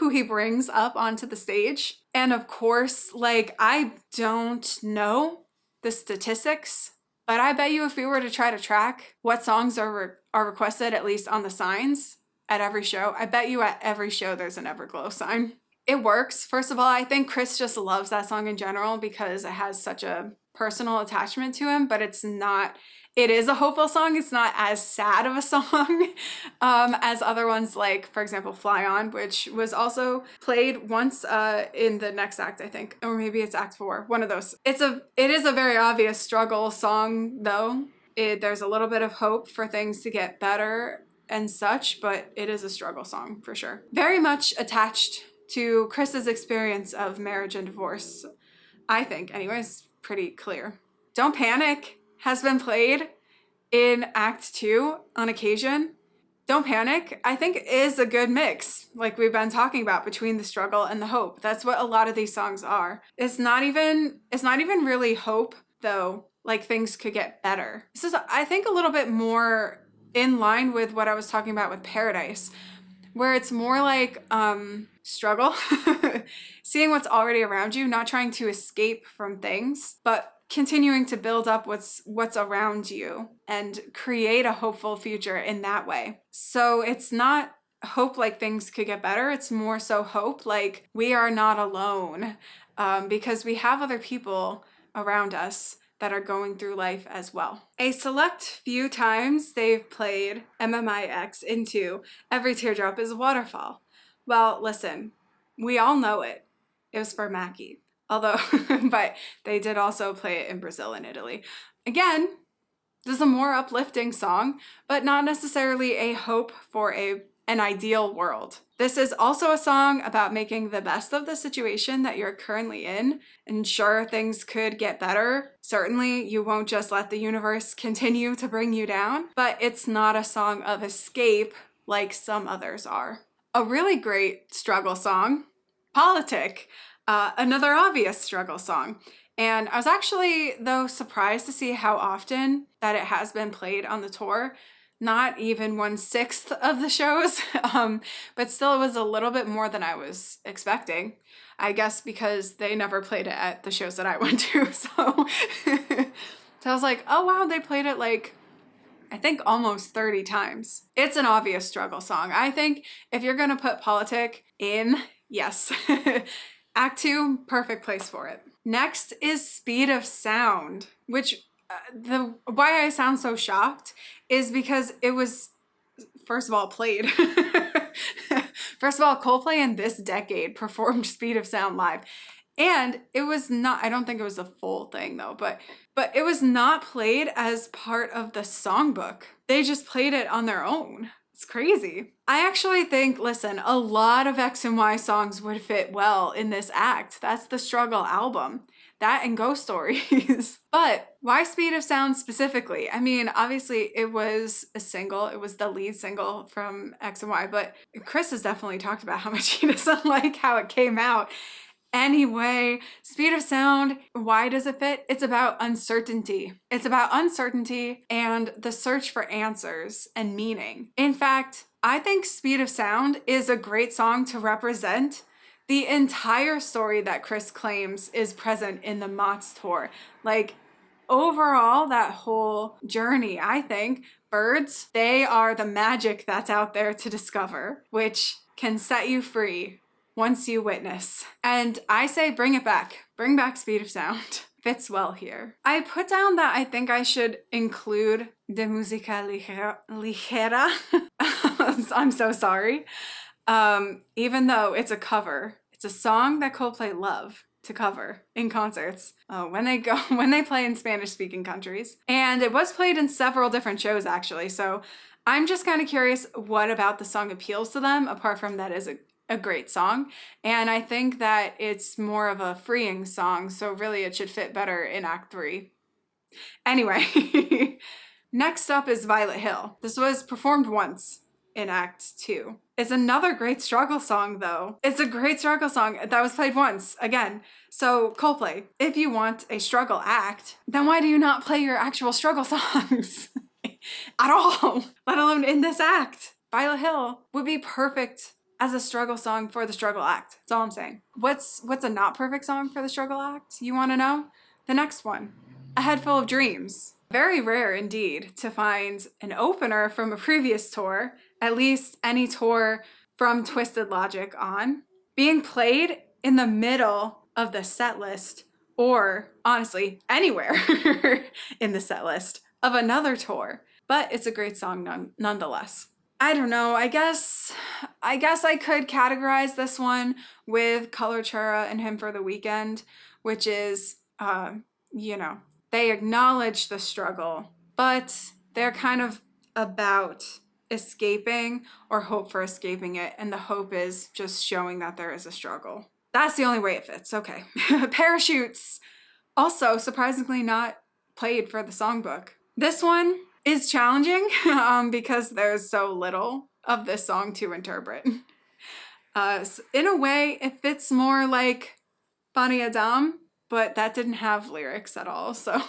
he brings up onto the stage. And of course, like, I don't know the statistics, but I bet you if we were to try to track what songs are requested, at least on the signs at every show, I bet you at every show there's an Everglow sign. It works. First of all, I think Chris just loves that song in general because it has such a personal attachment to him, but it is a hopeful song. It's not as sad of a song as other ones, like, for example, Fly On, which was also played once in the next act, I think. Or maybe it's Act 4, one of those. It is a very obvious struggle song, though. There's a little bit of hope for things to get better and such, but it is a struggle song for sure. Very much attached to Chris's experience of marriage and divorce, I think, anyways, pretty clear. Don't Panic has been played in Act 2 on occasion. Don't Panic, I think, is a good mix, like we've been talking about, between the struggle and the hope. That's what a lot of these songs are. It's not even really hope, though, like things could get better. This is, I think, a little bit more in line with what I was talking about with Paradise, where it's more like struggle, seeing what's already around you, not trying to escape from things, but continuing to build up what's around you and create a hopeful future in that way. So it's not hope like things could get better. It's more so hope like we are not alone, because we have other people around us that are going through life as well. A select few times they've played MMIX into Every Teardrop is a Waterfall. Well, listen, we all know it. It was for Mackie. Although, but they did also play it in Brazil and Italy. Again, this is a more uplifting song, but not necessarily a hope for an ideal world. This is also a song about making the best of the situation that you're currently in. And sure, things could get better. Certainly, you won't just let the universe continue to bring you down, but it's not a song of escape like some others are. A really great struggle song, Politic, another obvious struggle song. And I was actually, though, surprised to see how often that it has been played on the tour. Not even 1/6 of the shows, but still it was a little bit more than I was expecting. I guess because they never played it at the shows that I went to, so I was like, oh wow, they played it like, I think almost 30 times. It's an obvious struggle song. I think if you're gonna put Politic in, yes, Act 2, perfect place for it. Next is Speed of Sound, which why I sound so shocked is because it was, first of all, played. First of all, Coldplay in this decade performed Speed of Sound live. And it was not, I don't think it was a full thing though, but it was not played as part of the songbook. They just played it on their own. It's crazy. I actually think, listen, a lot of X and Y songs would fit well in this act. That's the Struggle album. That and Ghost Stories. But why Speed of Sound specifically? I mean, obviously it was a single. It was the lead single from X and Y, but Chris has definitely talked about how much he doesn't like how it came out. Anyway, Speed of Sound, why does it fit? It's about uncertainty. It's about uncertainty and the search for answers and meaning. In fact, I think Speed of Sound is a great song to represent the entire story that Chris claims is present in the MOTS tour. Like, overall, that whole journey, I think, birds, they are the magic that's out there to discover, which can set you free once you witness. And I say bring it back. Bring back Speed of Sound. Fits well here. I put down that I think I should include De Música Ligera. I'm so sorry. Even though it's a cover. It's a song that Coldplay love to cover in concerts when they play in Spanish-speaking countries. And it was played in several different shows, actually. So I'm just kind of curious what about the song appeals to them, apart from that is a great song. And I think that it's more of a freeing song, so really it should fit better in Act 3. Anyway, next up is Violet Hill. This was performed once in Act 2. It's another great struggle song, though. It's a great struggle song that was played once, again. So, Coldplay, if you want a struggle act, then why do you not play your actual struggle songs at all, let alone in this act? Violet Hill would be perfect as a struggle song for the struggle act. That's all I'm saying. What's a not perfect song for the struggle act? You want to know? The next one, A Head Full of Dreams. Very rare indeed to find an opener from a previous tour, at least any tour from Twisted Logic on, being played in the middle of the set list, or honestly, anywhere in the set list of another tour. But it's a great song nonetheless. I don't know, I guess I could categorize this one with Color Chura and Hymn for the Weekend, which is, they acknowledge the struggle, but they're kind of about escaping or hope for escaping it, and the hope is just showing that there is a struggle. That's the only way it fits. Okay. Parachutes, also surprisingly not played for the songbook. This one is challenging because there's so little of this song to interpret. In a way, it fits more like Bani Adam, but that didn't have lyrics at all. So,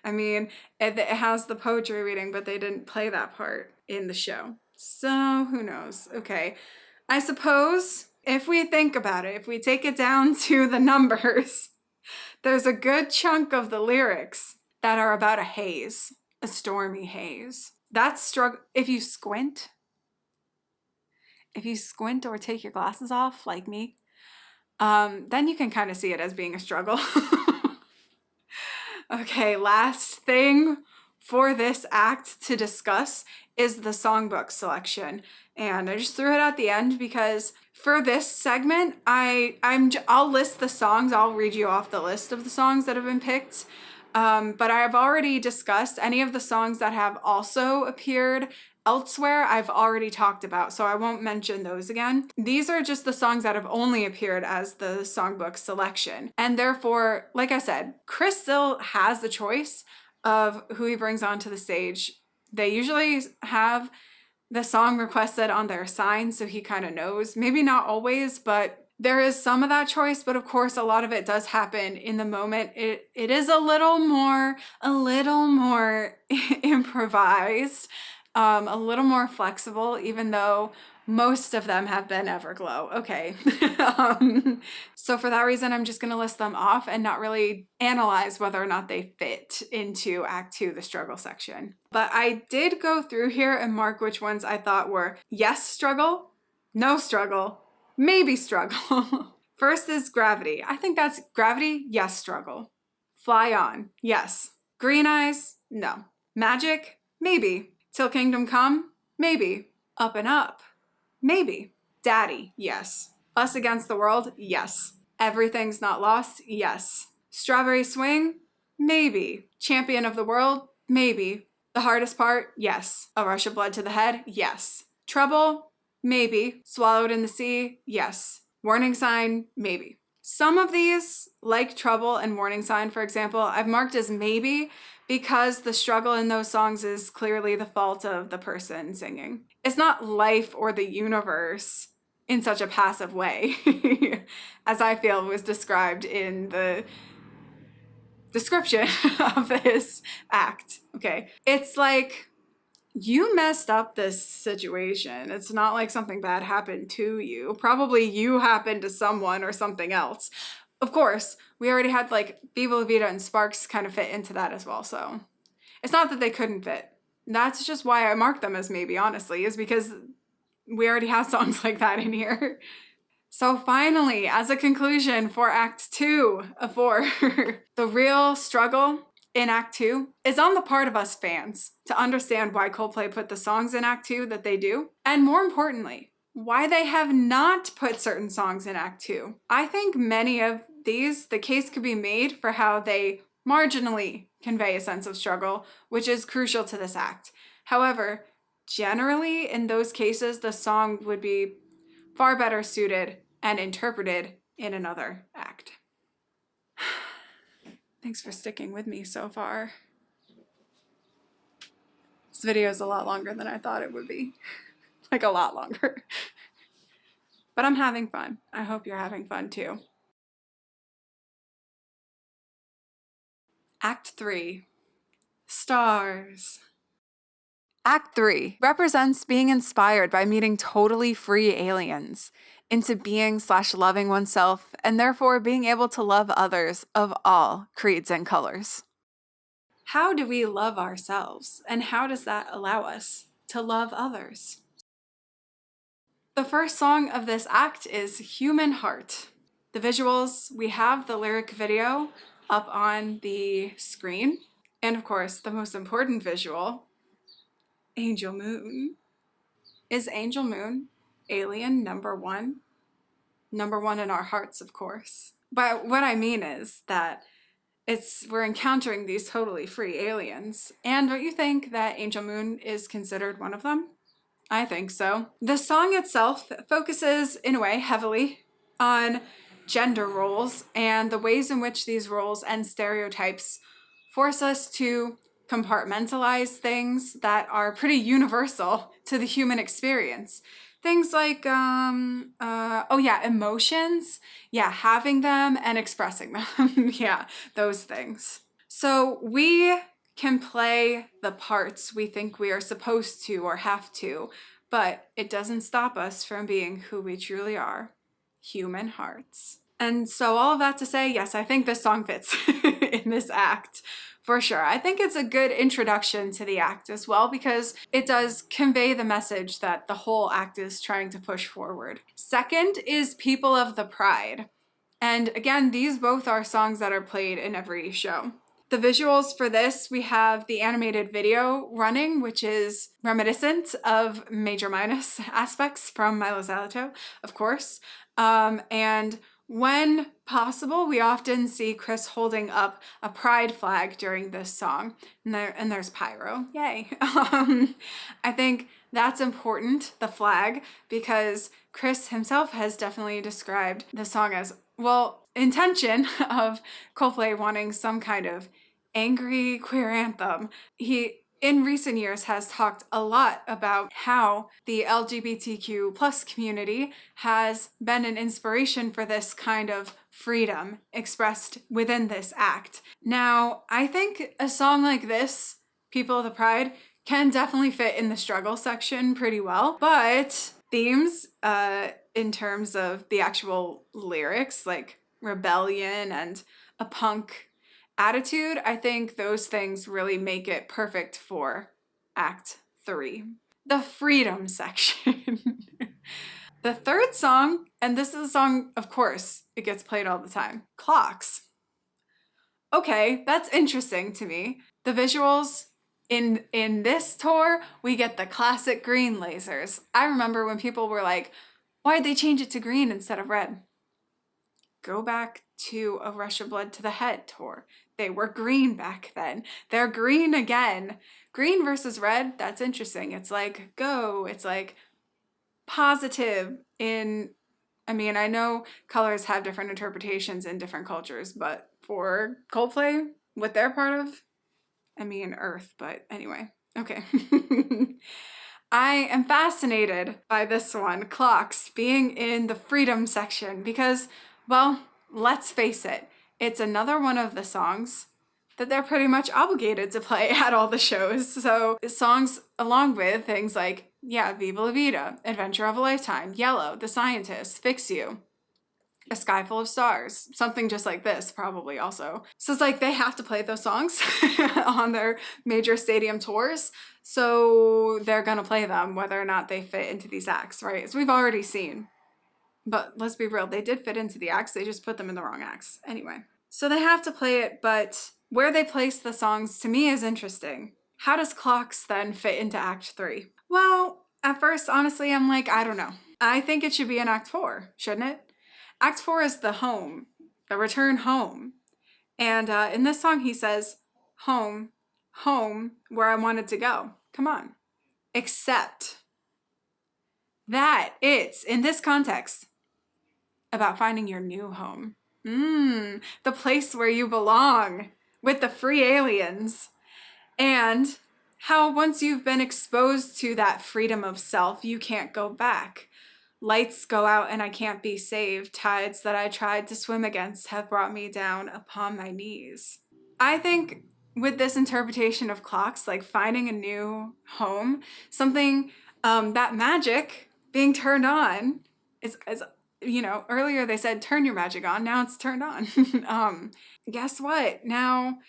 I mean, it has the poetry reading, but they didn't play that part in the show. So, who knows? Okay. I suppose if we think about it, if we take it down to the numbers, there's a good chunk of the lyrics that are about a haze, a stormy haze. That's struggle. If you squint or take your glasses off, like me, then you can kind of see it as being a struggle. Okay, last thing for this act to discuss is the songbook selection. And I just threw it at the end because for this segment, I'll list the songs. I'll read you off the list of the songs that have been picked. But I've already discussed any of the songs that have also appeared elsewhere. I've already talked about, so I won't mention those again. These are just the songs that have only appeared as the songbook selection. And therefore, like I said, Chris still has the choice of who he brings onto the stage. They usually have the song requested on their sign, so he kind of knows. Maybe not always, but there is some of that choice. But of course, a lot of it does happen in the moment. It is a little more improvised, a little more flexible, even though most of them have been Everglow. Okay. So for that reason, I'm just going to list them off and not really analyze whether or not they fit into Act 2, the struggle section. But I did go through here and mark which ones I thought were yes struggle, no struggle, maybe struggle. First is Gravity. I think that's Gravity, yes struggle. Fly On, yes. Green Eyes, no. Magic, maybe. Till Kingdom Come, maybe. Up and Up, maybe. Daddy, yes. Us Against the World, yes. Everything's Not Lost, yes. Strawberry Swing, maybe. Champion of the World, maybe. The Hardest Part, yes. A Rush of Blood to the Head, yes. Trouble, maybe. Swallowed in the Sea, yes. Warning Sign, maybe. Some of these, like Trouble and Warning Sign, for example, I've marked as maybe because the struggle in those songs is clearly the fault of the person singing. It's not life or the universe in such a passive way, as I feel was described in the description of this act. Okay. It's like, you messed up this situation. It's not like something bad happened to you. Probably you happened to someone or something else. Of course, we already had like Viva La Vida and Sparks kind of fit into that as well. So it's not that they couldn't fit. That's just why I marked them as maybe, honestly, is because we already have songs like that in here. So finally, as a conclusion for Act 2 of 4, the real struggle in Act 2 is on the part of us fans to understand why Coldplay put the songs in Act 2 that they do, and more importantly, why they have not put certain songs in Act 2. I think many of these, the case could be made for how they marginally convey a sense of struggle, which is crucial to this act. However, generally, in those cases, the song would be far better suited and interpreted in another act. Thanks for sticking with me so far. This video is a lot longer than I thought it would be. Like a lot longer. But I'm having fun. I hope you're having fun too. Act 3. Stars. Act 3 represents being inspired by meeting totally free aliens, into being/loving oneself, and therefore being able to love others of all creeds and colors. How do we love ourselves, and how does that allow us to love others? The first song of this act is Human Heart. The visuals, we have the lyric video up on the screen, and of course, the most important visual, Angel Moon. Is Angel Moon alien number one? Number one in our hearts, of course. But what I mean is that we're encountering these totally free aliens. And don't you think that Angel Moon is considered one of them? I think so. The song itself focuses, in a way, heavily on gender roles and the ways in which these roles and stereotypes force us to compartmentalize things that are pretty universal to the human experience. Things like, emotions. Yeah, having them and expressing them. Yeah, those things. So we can play the parts we think we are supposed to or have to, but it doesn't stop us from being who we truly are, human hearts. And so all of that to say, yes, I think this song fits in this act. For sure. I think it's a good introduction to the act as well because it does convey the message that the whole act is trying to push forward. Second is People of the Pride. And again, these both are songs that are played in every show. The visuals for this, we have the animated video running, which is reminiscent of major minus aspects from Milo Xyloto, of course. And when possible, we often see Chris holding up a pride flag during this song, and there's pyro. Yay! I think that's important, the flag, because Chris himself has definitely described the song as, well, intention of Coldplay wanting some kind of angry queer anthem. He, in recent years, has talked a lot about how the LGBTQ plus community has been an inspiration for this kind of freedom expressed within this act. Now, I think a song like this, People of the Pride, can definitely fit in the struggle section pretty well, but themes in terms of the actual lyrics, like rebellion and a punk attitude, I think those things really make it perfect for Act 3. The freedom section. The third song, and this is a song, of course, it gets played all the time, Clocks. Okay, that's interesting to me. The visuals in this tour, we get the classic green lasers. I remember when people were like, why'd they change it to green instead of red? Go back to a Rush of Blood to the Head tour. They were green back then. They're green again. Green versus red, that's interesting. It's like go. It's like positive in, I mean, I know colors have different interpretations in different cultures, but for Coldplay, what they're part of, I mean, Earth, but anyway, okay. I am fascinated by this one, Clocks, being in the freedom section because, well, let's face it, it's another one of the songs that they're pretty much obligated to play at all the shows. So songs along with things like, yeah, Viva La Vida, Adventure of a Lifetime, Yellow, The Scientist, Fix You, A Sky Full of Stars, something just like this probably also. So it's like they have to play those songs on their major stadium tours. So they're gonna play them whether or not they fit into these acts, right? As we've already seen. But let's be real, they did fit into the acts, they just put them in the wrong acts. Anyway, so they have to play it, but where they place the songs to me is interesting. How does Clocks then fit into Act 3? Well, at first, honestly, I'm like, I don't know. I think it should be in Act 4, shouldn't it? Act 4 is the home, the return home. And in this song, he says, home, home, where I wanted to go. Come on. Except that it's, in this context, about finding your new home. The place where you belong with the free aliens. And how once you've been exposed to that freedom of self, you can't go back. Lights go out and I can't be saved. Tides that I tried to swim against have brought me down upon my knees. I think with this interpretation of Clocks, like finding a new home, something, that magic being turned on is, you know, earlier they said turn your magic on, now it's turned on. Guess what? Now,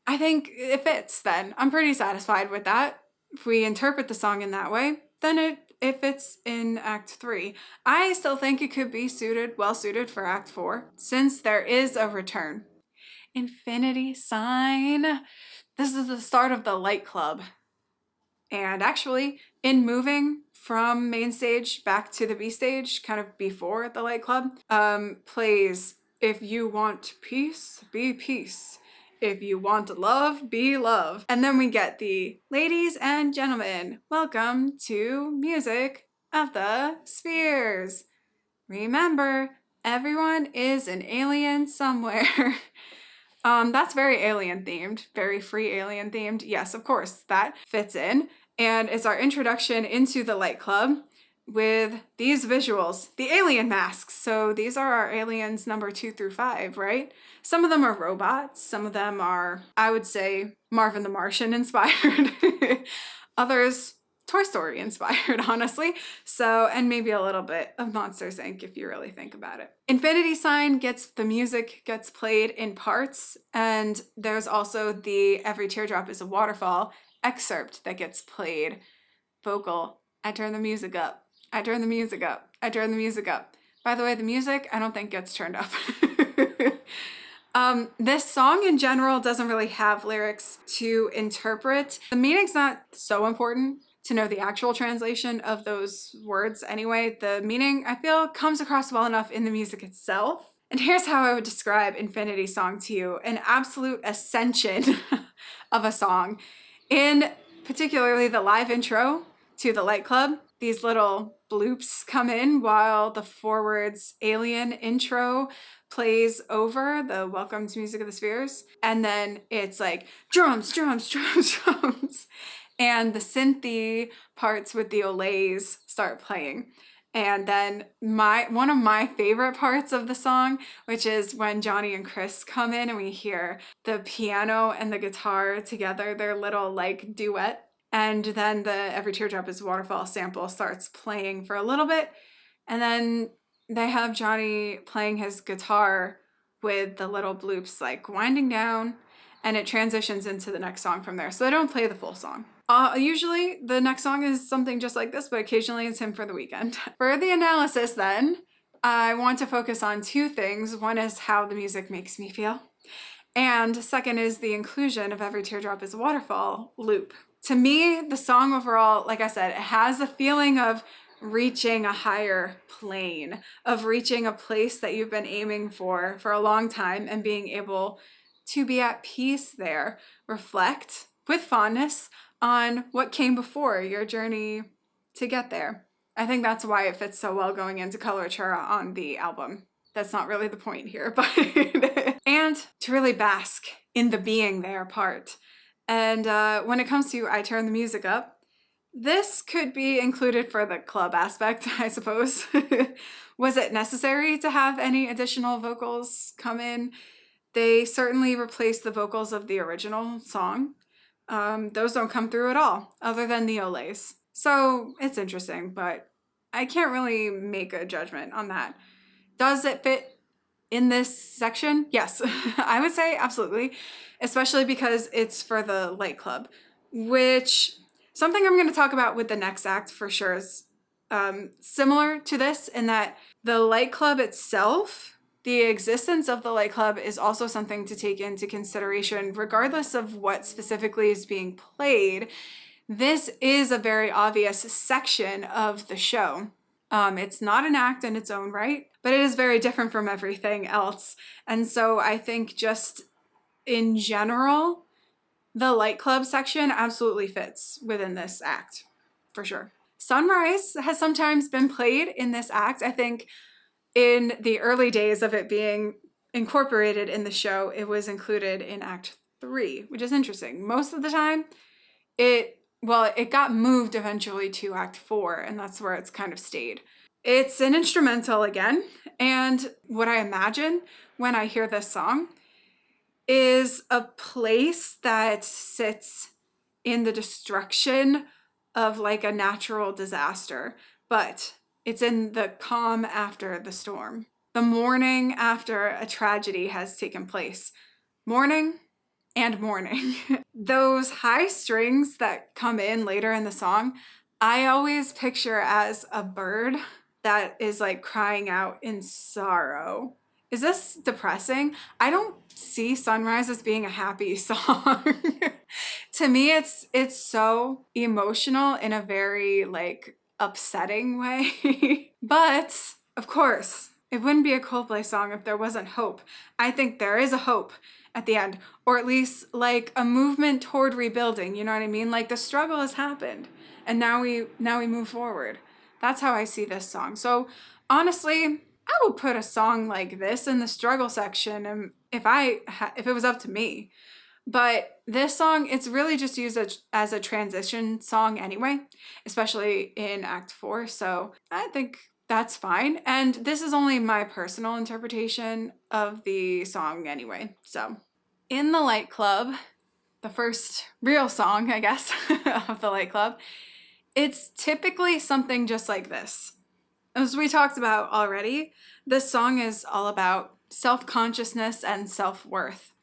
I think it fits then. I'm pretty satisfied with that. If we interpret the song in that way, then it fits in Act 3. I still think it could be well suited for Act 4, since there is a return. Infinity sign. This is the start of the Light Club. And actually, in moving from main stage back to the B stage, kind of before the Light Club, plays If You Want Peace, Be Peace. If you want love, be love. And then we get the ladies and gentlemen, welcome to Music of the Spheres. Remember, everyone is an alien somewhere. That's very alien themed, very free alien themed. Yes, of course, that fits in. And it's our introduction into the Light Club with these visuals, the alien masks. So these are our aliens number 2 through 5, right? Some of them are robots. Some of them are, I would say, Marvin the Martian inspired. Others, Toy Story inspired, honestly. So, and maybe a little bit of Monsters, Inc. if you really think about it. Infinity sign the music gets played in parts. And there's also the Every Teardrop is a Waterfall excerpt that gets played. Vocal, I turn the music up. I turn the music up. I turn the music up. By the way, the music, I don't think gets turned up. This song in general doesn't really have lyrics to interpret. The meaning's not so important to know the actual translation of those words anyway. The meaning, I feel, comes across well enough in the music itself. And here's how I would describe Infinity Song to you: an absolute ascension of a song. In particularly the live intro to the Light Club, these little bloops come in while the forwards alien intro plays over the Welcome to Music of the Spheres. And then it's like drums, drums, drums, drums. And the synthy parts with the olays start playing. And then one of my favorite parts of the song, which is when Johnny and Chris come in and we hear the piano and the guitar together, their little like duet. And then the Every Teardrop is a Waterfall sample starts playing for a little bit. And then they have Johnny playing his guitar with the little bloops like winding down, and it transitions into the next song from there. So they don't play the full song. Usually the next song is something just like this, but occasionally it's Hymn for the Weekend. For the analysis then, I want to focus on two things. One is how the music makes me feel. And second is the inclusion of Every Teardrop is a Waterfall loop. To me, the song overall, like I said, it has a feeling of reaching a higher plane, of reaching a place that you've been aiming for a long time and being able to be at peace there. Reflect with fondness on what came before your journey to get there. I think that's why it fits so well going into Coloratura on the album. That's not really the point here, but and to really bask in the being there part. And when it comes to I Turn the Music Up, this could be included for the club aspect, I suppose. Was it necessary to have any additional vocals come in? They certainly replaced the vocals of the original song. Those don't come through at all, other than the olays. So it's interesting, but I can't really make a judgment on that. Does it fit in this section? Yes, I would say absolutely, especially because it's for the Light Club, which something I'm going to talk about with the next act for sure is similar to this in that the Light Club itself, the existence of the Light Club is also something to take into consideration regardless of what specifically is being played. This is a very obvious section of the show. It's not an act in its own right, but it is very different from everything else. And so I think just in general, the Light Club section absolutely fits within this act, for sure. Sunrise has sometimes been played in this act. I think in the early days of it being incorporated in the show, it was included in Act 3, which is interesting. Most of the time, it got moved eventually to Act 4, and that's where it's kind of stayed. It's an instrumental again, and what I imagine when I hear this song is a place that sits in the destruction of like a natural disaster, but it's in the calm after the storm, the mourning after a tragedy has taken place. Mourning and mourning. Those high strings that come in later in the song, I always picture as a bird that is like crying out in sorrow. Is this depressing? I don't see Sunrise as being a happy song. To me, it's so emotional in a very like upsetting way. But of course, it wouldn't be a Coldplay song if there wasn't hope. I think there is a hope at the end, or at least like a movement toward rebuilding. You know what I mean? Like the struggle has happened, and now we move forward. That's how I see this song. So honestly, I would put a song like this in the struggle section, and if it was up to me. But this song, it's really just used as a transition song anyway, especially in Act 4. So I think that's fine. And this is only my personal interpretation of the song anyway. So in the Light Club, the first real song, I guess, of the Light Club, it's typically something just like this. As we talked about already, this song is all about self-consciousness and self-worth.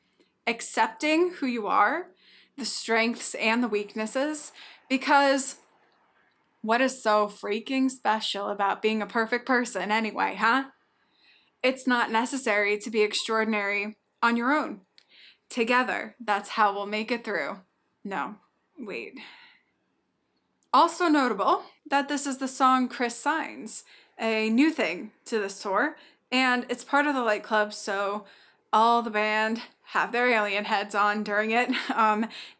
Accepting who you are, the strengths and the weaknesses, because what is so freaking special about being a perfect person anyway, huh? It's not necessary to be extraordinary on your own. Together, that's how we'll make it through. No, wait. Also notable that this is the song Chris signs, a new thing to this tour, and it's part of the Light Club, so all the band have their alien heads on during it.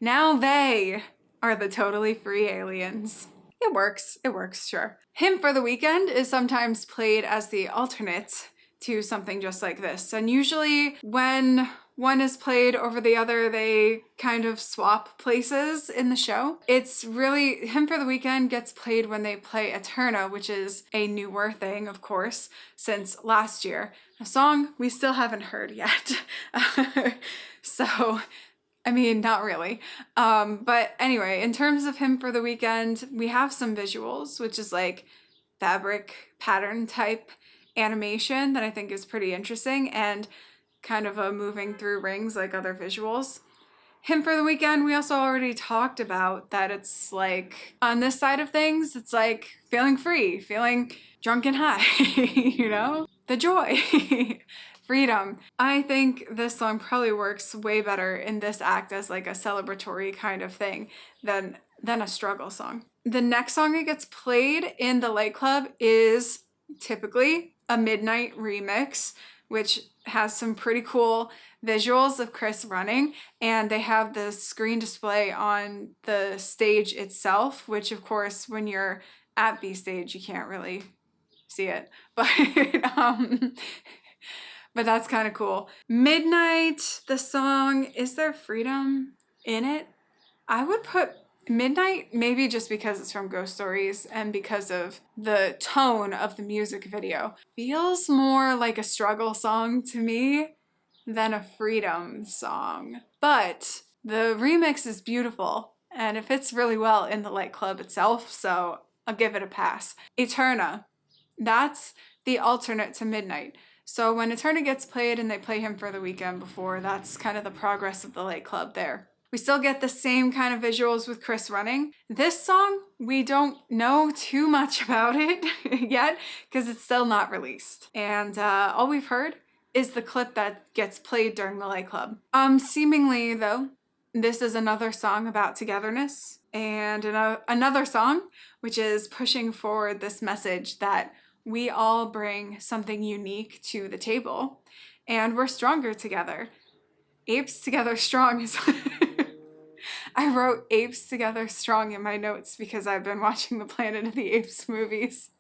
Now they are the totally free aliens. It works, sure. Hymn for the Weekend is sometimes played as the alternate to something just like this, and usually when one is played over the other, they kind of swap places in the show. It's really, Hymn for the Weekend gets played when they play Eterna, which is a newer thing, of course, since last year. A song we still haven't heard yet. So, I mean, not really. But anyway, in terms of Hymn for the Weekend, we have some visuals, which is like fabric pattern type animation that I think is pretty interesting, and kind of a moving through rings like other visuals. Hymn for the Weekend, we also already talked about that it's like, on this side of things, it's like feeling free, feeling drunk and high, you know? The joy, freedom. I think this song probably works way better in this act as like a celebratory kind of thing than a struggle song. The next song that gets played in the Light Club is typically a Midnight remix, which has some pretty cool visuals of Chris running, and they have the screen display on the stage itself, which of course when you're at B stage you can't really see it, but but that's kind of cool. Midnight, the song, is there freedom in it? I would put Midnight, maybe just because it's from Ghost Stories and because of the tone of the music video, feels more like a struggle song to me than a freedom song. But the remix is beautiful and it fits really well in the Light Club itself, so I'll give it a pass. Eterna, that's the alternate to Midnight. So when Eterna gets played and they play Hymn for the Weekend before, that's kind of the progress of the Light Club there. We still get the same kind of visuals with Chris running. This song, we don't know too much about it yet because it's still not released. And all we've heard is the clip that gets played during the Light Club. Seemingly though, this is another song about togetherness and another song which is pushing forward this message that we all bring something unique to the table and we're stronger together. Apes together strong is I wrote apes together strong in my notes because I've been watching the Planet of the Apes movies.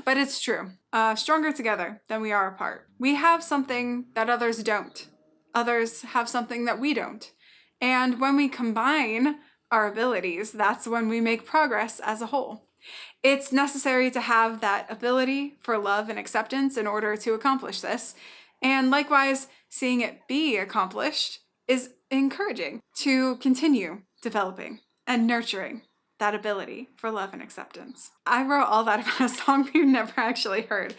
But it's true. Stronger together than we are apart. We have something that others don't. Others have something that we don't. And when we combine our abilities, that's when we make progress as a whole. It's necessary to have that ability for love and acceptance in order to accomplish this. And likewise, seeing it be accomplished is encouraging to continue developing and nurturing that ability for love and acceptance. I wrote all that about a song we've never actually heard.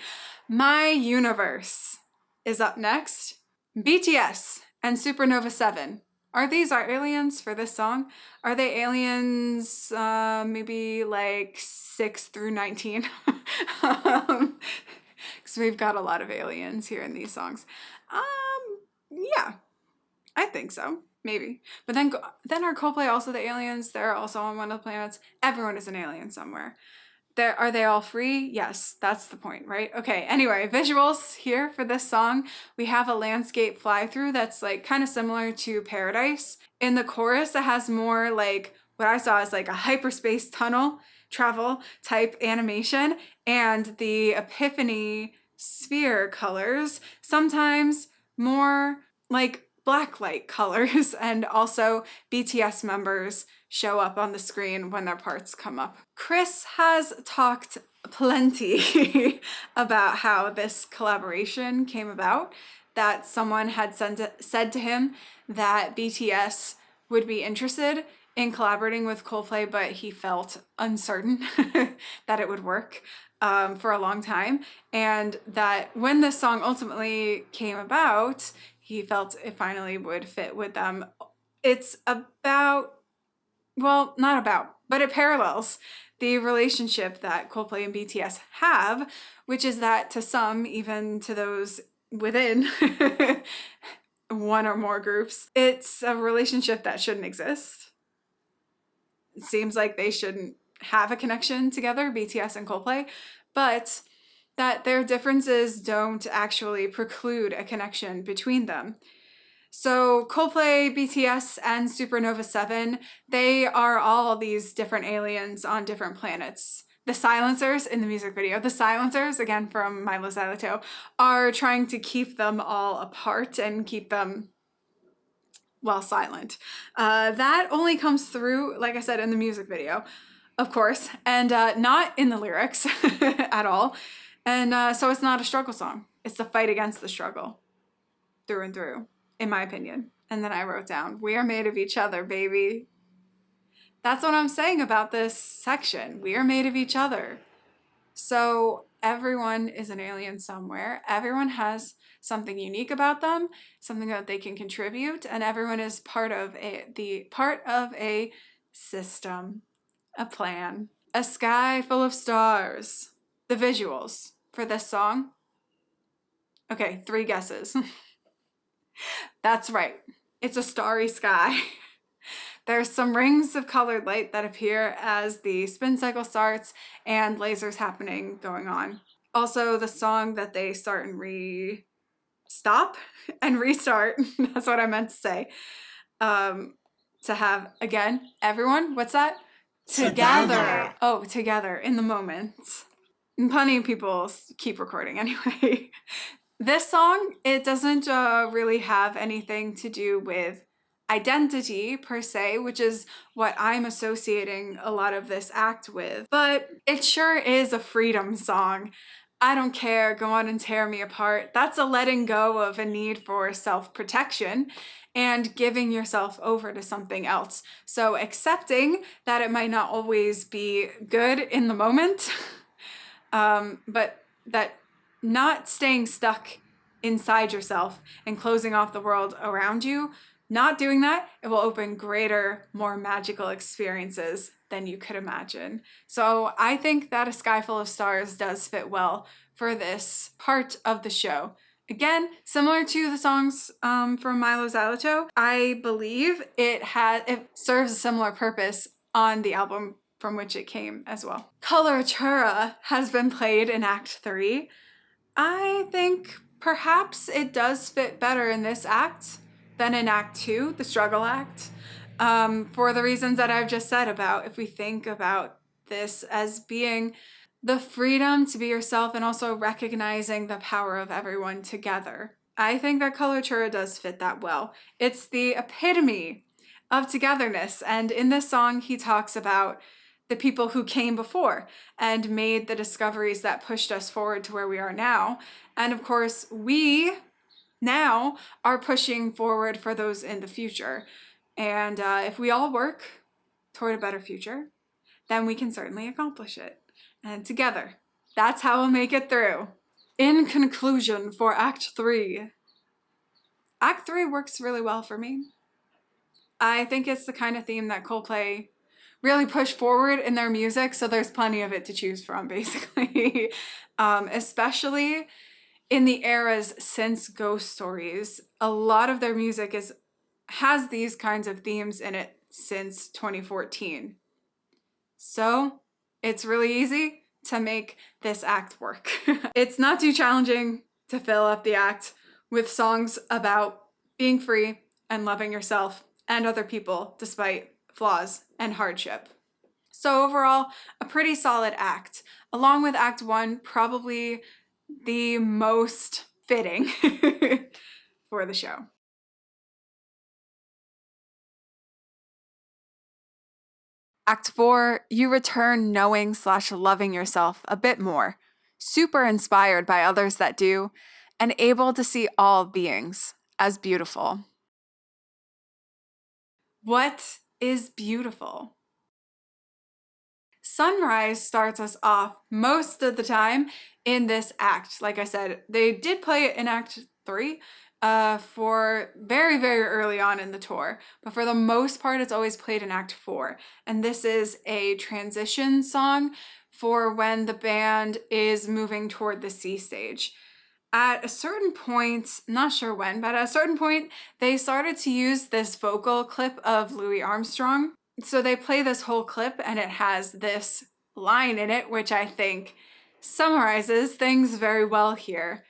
My Universe is up next. BTS and Supernova 7. Are these our aliens for this song? Are they aliens maybe like 6 through 19? Because we've got a lot of aliens here in these songs. Yeah, I think so. Maybe. But then are Coldplay also the aliens? They're also on one of the planets. Everyone is an alien somewhere. Are they all free? Yes, that's the point, right? Okay, anyway, visuals here for this song. We have a landscape fly-through that's like kind of similar to Paradise. In the chorus, it has more like what I saw as like a hyperspace tunnel travel type animation, and the Epiphany sphere colors, sometimes more like black light colors, and also BTS members show up on the screen when their parts come up. Chris has talked plenty about how this collaboration came about, that someone had said to him that BTS would be interested in collaborating with Coldplay, but he felt uncertain that it would work for a long time, and that when this song ultimately came about, he felt it finally would fit with them. It's about, well, not about, but it parallels the relationship that Coldplay and BTS have, which is that to some, even to those within, one or more groups. It's a relationship that shouldn't exist. It seems like they shouldn't have a connection together, BTS and Coldplay, but that their differences don't actually preclude a connection between them. So Coldplay, BTS, and Supernova 7, they are all these different aliens on different planets. The silencers in the music video, the silencers, again from Milo Xyloto, are trying to keep them all apart and keep them, well, silent. That only comes through, like I said, in the music video, of course, and not in the lyrics at all. And so it's not a struggle song. It's the fight against the struggle through and through, in my opinion. And then I wrote down, we are made of each other, baby. That's what I'm saying about this section. We are made of each other. So everyone is an alien somewhere. Everyone has something unique about them, something that they can contribute, and everyone is part of a system, a plan, a sky full of stars. The visuals for this song. Okay, 3 guesses. That's right. It's a starry sky. There's some rings of colored light that appear as the spin cycle starts and lasers happening going on. Also, the song that they start and stop and restart. That's what I meant to say. To have, again, everyone, what's that? Together. Oh, together in the moment. And plenty of people keep recording anyway. This song, it doesn't really have anything to do with identity per se, which is what I'm associating a lot of this act with. But it sure is a freedom song. I don't care, go on and tear me apart. That's a letting go of a need for self-protection and giving yourself over to something else. So accepting that it might not always be good in the moment, but that not staying stuck inside yourself and closing off the world around you, not doing that, it will open greater, more magical experiences than you could imagine. So I think that A Sky Full of Stars does fit well for this part of the show. Again, similar to the songs from Milo Xyloto, I believe it serves a similar purpose on the album from which it came as well. Coloratura has been played in Act 3. I think perhaps it does fit better in this act than in Act 2, the struggle act, for the reasons that I've just said about if we think about this as being the freedom to be yourself and also recognizing the power of everyone together. I think that Coloratura does fit that well. It's the epitome of togetherness, and in this song he talks about the people who came before and made the discoveries that pushed us forward to where we are now. And of course, we now are pushing forward for those in the future. And if we all work toward a better future, then we can certainly accomplish it. And together, that's how we'll make it through. In conclusion for Act 3, Act 3 works really well for me. I think it's the kind of theme that Coldplay really push forward in their music, so there's plenty of it to choose from, basically. Especially in the eras since Ghost Stories. A lot of their music has these kinds of themes in it since 2014. So it's really easy to make this act work. It's not too challenging to fill up the act with songs about being free and loving yourself and other people despite flaws and hardship. So overall, a pretty solid act. Along with Act 1, probably the most fitting for the show. Act 4, you return knowing/loving yourself a bit more, super inspired by others that do, and able to see all beings as beautiful. What is beautiful? Sunrise starts us off most of the time in this act. Like I said, they did play it in Act 3 for very, very early on in the tour. But for the most part, it's always played in Act 4. And this is a transition song for when the band is moving toward the C stage. At a certain point, not sure when, but at a certain point, they started to use this vocal clip of Louis Armstrong. So they play this whole clip and it has this line in it, which I think summarizes things very well here.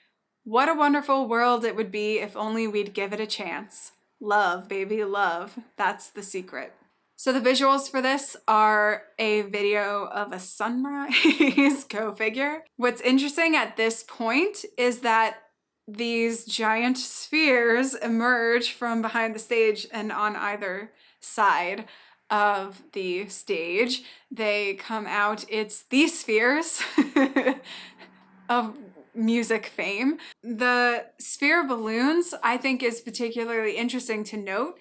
What a wonderful world it would be if only we'd give it a chance. Love, baby, love. That's the secret. So the visuals for this are a video of a sunrise, go figure. What's interesting at this point is that these giant spheres emerge from behind the stage and on either side of the stage. They come out, it's these spheres of music fame. The sphere balloons, I think, is particularly interesting to note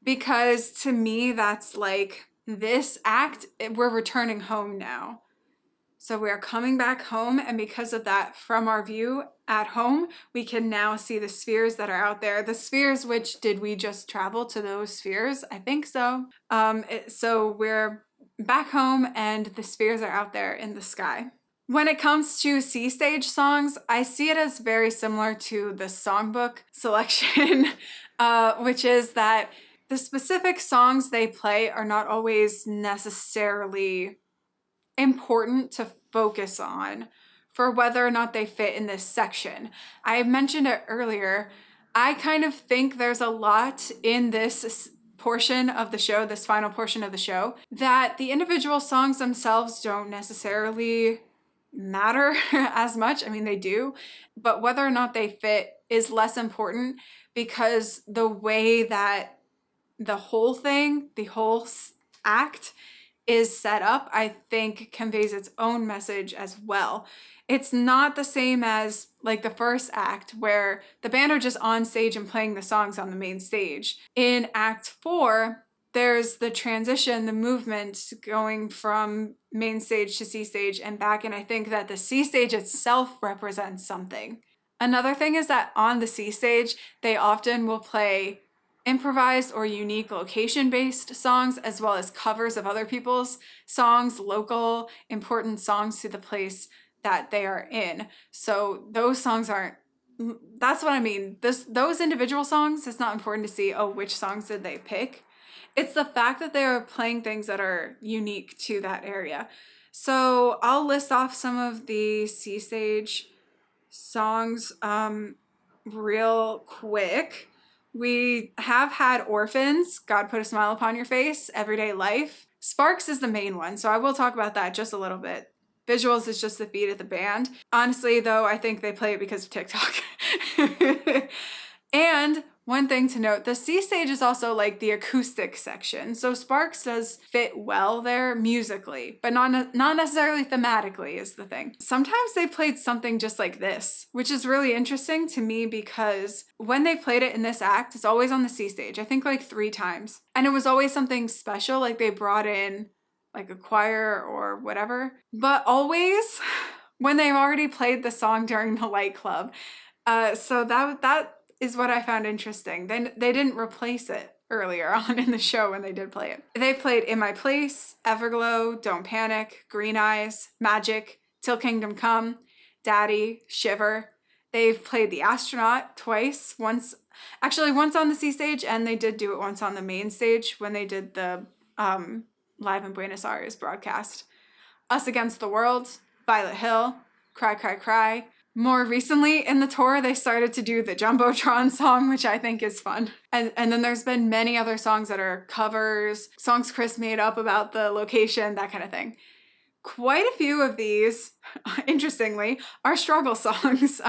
because to me, that's like this act, we're returning home now. So we're coming back home, and because of that, from our view at home, we can now see the spheres that are out there. The spheres, which did we just travel to those spheres? I think so. So we're back home, and the spheres are out there in the sky. When it comes to C stage songs, I see it as very similar to the songbook selection, which is that the specific songs they play are not always necessarily important to focus on for whether or not they fit in this section. I mentioned it earlier. I kind of think there's a lot in this portion of the show, this final portion of the show, that the individual songs themselves don't necessarily matter as much. I mean, they do, but whether or not they fit is less important because the way that the whole thing, the whole act is set up, I think conveys its own message as well. It's not the same as like the first act where the band are just on stage and playing the songs on the main stage. In Act 4, there's the transition, the movement going from main stage to C stage and back, and I think that the C stage itself represents something. Another thing is that on the C stage, they often will play improvised or unique location-based songs, as well as covers of other people's songs, local, important songs to the place that they are in. So those songs aren't, that's what I mean. Those individual songs, it's not important to see, oh, which songs did they pick? It's the fact that they're playing things that are unique to that area. So I'll list off some of the C stage songs real quick. We have had Orphans, God Put a Smile Upon Your Face, Everyday Life. Sparks is the main one, so I will talk about that just a little bit. Visuals is just the feet of the band. Honestly, though, I think they play it because of TikTok. And one thing to note, the C stage is also like the acoustic section. So Sparks does fit well there musically, but not necessarily thematically is the thing. Sometimes they played something just like this, which is really interesting to me because when they played it in this act, it's always on the C stage, I think like 3 times. And it was always something special, like they brought in like a choir or whatever, but always when they've already played the song during the Light Club. So that is what I found interesting. They didn't replace it earlier on in the show when they did play it. They played In My Place, Everglow, Don't Panic, Green Eyes, Magic, Till Kingdom Come, Daddy, Shiver. They've played The Astronaut twice, once on the C stage, and they did do it once on the main stage when they did the Live in Buenos Aires broadcast. Us Against the World, Violet Hill, Cry, Cry, Cry. More recently in the tour, they started to do the Jumbotron song, which I think is fun. And then there's been many other songs that are covers, songs Chris made up about the location, that kind of thing. Quite a few of these, interestingly, are struggle songs.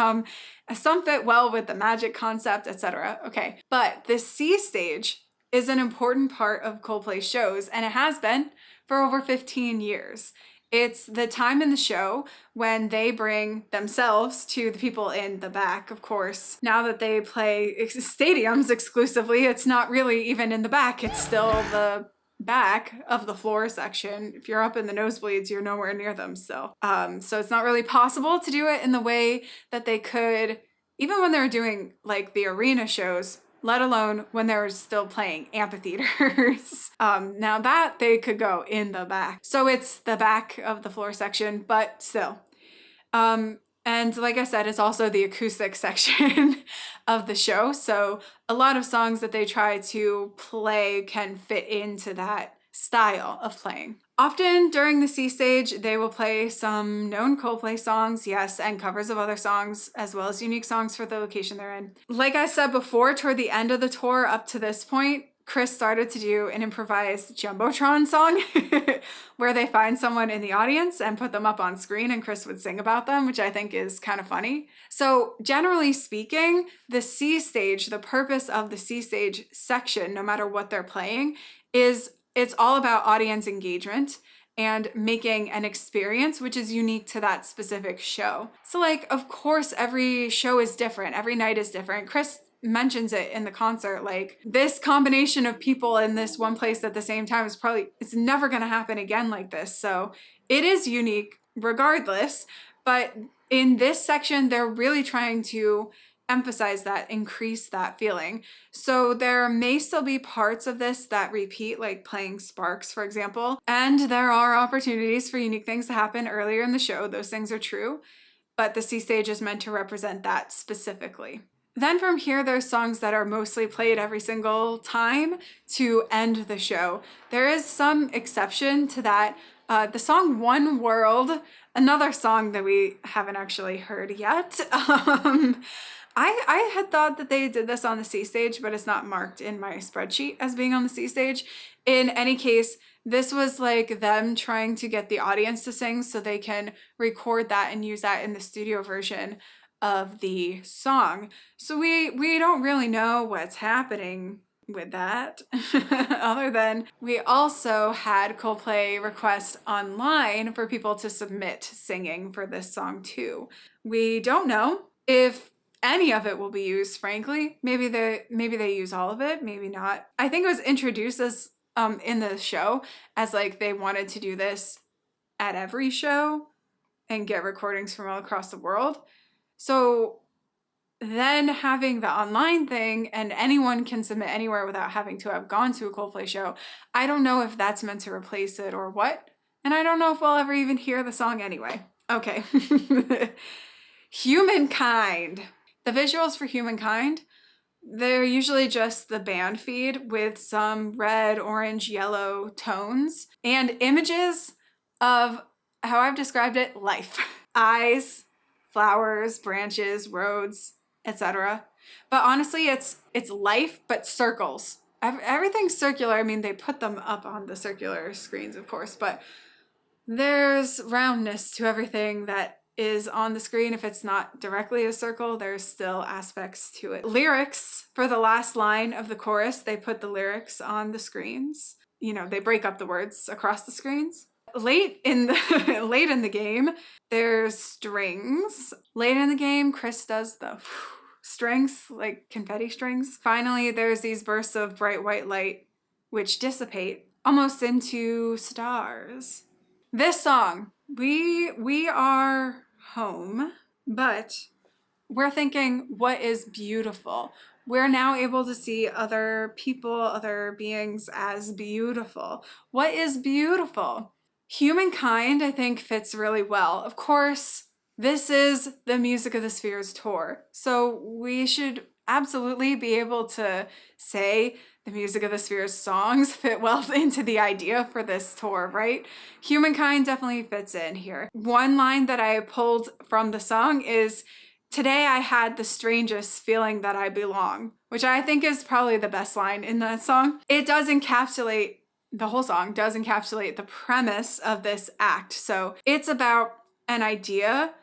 Some fit well with the magic concept, etc. Okay, but the C stage is an important part of Coldplay shows, and it has been for over 15 years. It's the time in the show when they bring themselves to the people in the back, of course. Now that they play stadiums exclusively, it's not really even in the back. It's still the back of the floor section. If you're up in the nosebleeds, you're nowhere near them still. So it's not really possible to do it in the way that they could, even when they were doing like the arena shows, let alone when they were still playing amphitheaters. Now that they could go in the back. So it's the back of the floor section, but still. And And like I said, it's also the acoustic section of the show. So a lot of songs that they try to play can fit into that style of playing. Often during the C stage, they will play some known Coldplay songs, yes, and covers of other songs, as well as unique songs for the location they're in. Like I said before, toward the end of the tour up to this point, Chris started to do an improvised Jumbotron song where they find someone in the audience and put them up on screen and Chris would sing about them, which I think is kind of funny. So generally speaking, the C stage, the purpose of the C stage section, no matter what they're playing, is it's all about audience engagement and making an experience which is unique to that specific show. So like, of course, every show is different. Every night is different. Chris mentions it in the concert, like this combination of people in this one place at the same time is it's never going to happen again like this. So it is unique regardless, but in this section, they're really trying to emphasize that, increase that feeling. So there may still be parts of this that repeat, like playing Sparks, for example, and there are opportunities for unique things to happen earlier in the show. Those things are true, but the C stage is meant to represent that specifically. Then from here, there's songs that are mostly played every single time to end the show. There is some exception to that. The song One World, another song that we haven't actually heard yet. I had thought that they did this on the C stage, but it's not marked in my spreadsheet as being on the C stage. In any case, this was like them trying to get the audience to sing so they can record that and use that in the studio version of the song. So we don't really know what's happening with that other than we also had Coldplay request online for people to submit singing for this song too. We don't know if any of it will be used, frankly. Maybe they use all of it, maybe not. I think it was introduced as in the show as like they wanted to do this at every show and get recordings from all across the world. So then having the online thing and anyone can submit anywhere without having to have gone to a Coldplay show, I don't know if that's meant to replace it or what. And I don't know if we'll ever even hear the song anyway. Okay. Humankind. The visuals for Humankind, they're usually just the band feed with some red, orange, yellow tones and images of how I've described it, life. Eyes, flowers, branches, roads, etc. But honestly, it's life, but circles. Everything's circular. I mean, they put them up on the circular screens, of course, but there's roundness to everything that is on the screen. If it's not directly a circle, there's still aspects to it. Lyrics for the last line of the chorus, they put the lyrics on the screens. You know, they break up the words across the screens. Late in the game, there's strings. Late in the game, Chris does the strings, like confetti strings. Finally, there's these bursts of bright white light, which dissipate almost into stars. This song, we are home, but we're thinking, what is beautiful? We're now able to see other people, other beings as beautiful. What is beautiful? Humankind, I think, fits really well. Of course, this is the Music of the Spheres tour, so we should absolutely be able to say the Music of the Spheres songs fit well into the idea for this tour, right? Humankind definitely fits in here. One line that I pulled from the song is, "Today I had the strangest feeling that I belong," which I think is probably the best line in that song. It does encapsulate, the whole song does encapsulate the premise of this act. So it's about an idea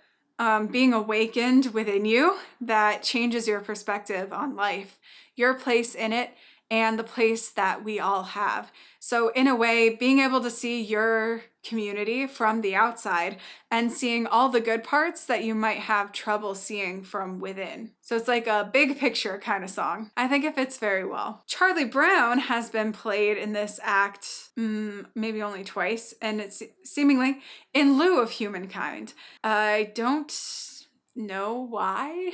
being awakened within you that changes your perspective on life, your place in it, and the place that we all have. So in a way, being able to see your community from the outside and seeing all the good parts that you might have trouble seeing from within. So it's like a big picture kind of song. I think it fits very well. Charlie Brown has been played in this act maybe only twice, and it's seemingly in lieu of Humankind. I don't know why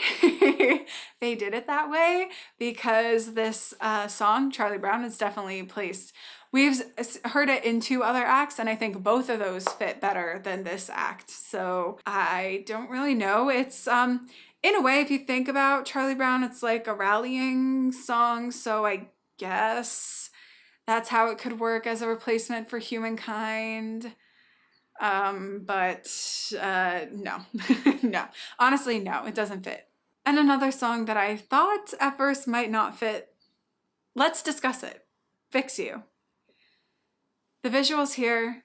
they did it that way, because this song, Charlie Brown, is definitely placed We've heard it in 2 other acts, and I think both of those fit better than this act. So I don't really know. It's, in a way, if you think about Charlie Brown, it's like a rallying song. So I guess that's how it could work as a replacement for Humankind. But no, no. Honestly, no, it doesn't fit. And another song that I thought at first might not fit, let's discuss it. Fix You. The visuals here,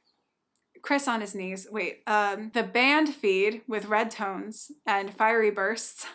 Chris on his knees. Wait, the band feed with red tones and fiery bursts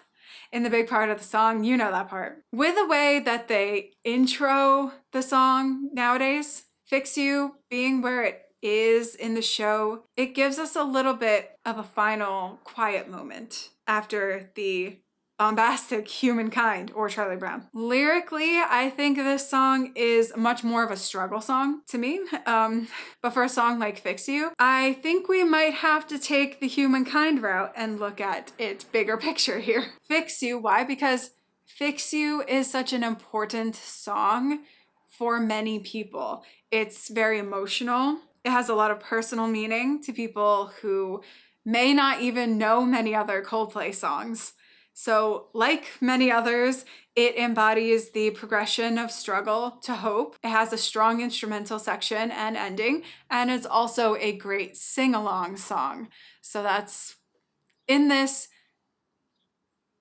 in the big part of the song, you know that part. With the way that they intro the song nowadays, Fix You being where it is in the show, it gives us a little bit of a final quiet moment after the bombastic Humankind or Charlie Brown. Lyrically, I think this song is much more of a struggle song to me. But for a song like Fix You, I think we might have to take the Humankind route and look at its bigger picture here. Fix You, why? Because Fix You is such an important song for many people. It's very emotional. It has a lot of personal meaning to people who may not even know many other Coldplay songs. So, like many others, it embodies the progression of struggle to hope. It has a strong instrumental section and ending, and it's also a great sing-along song. So that's in this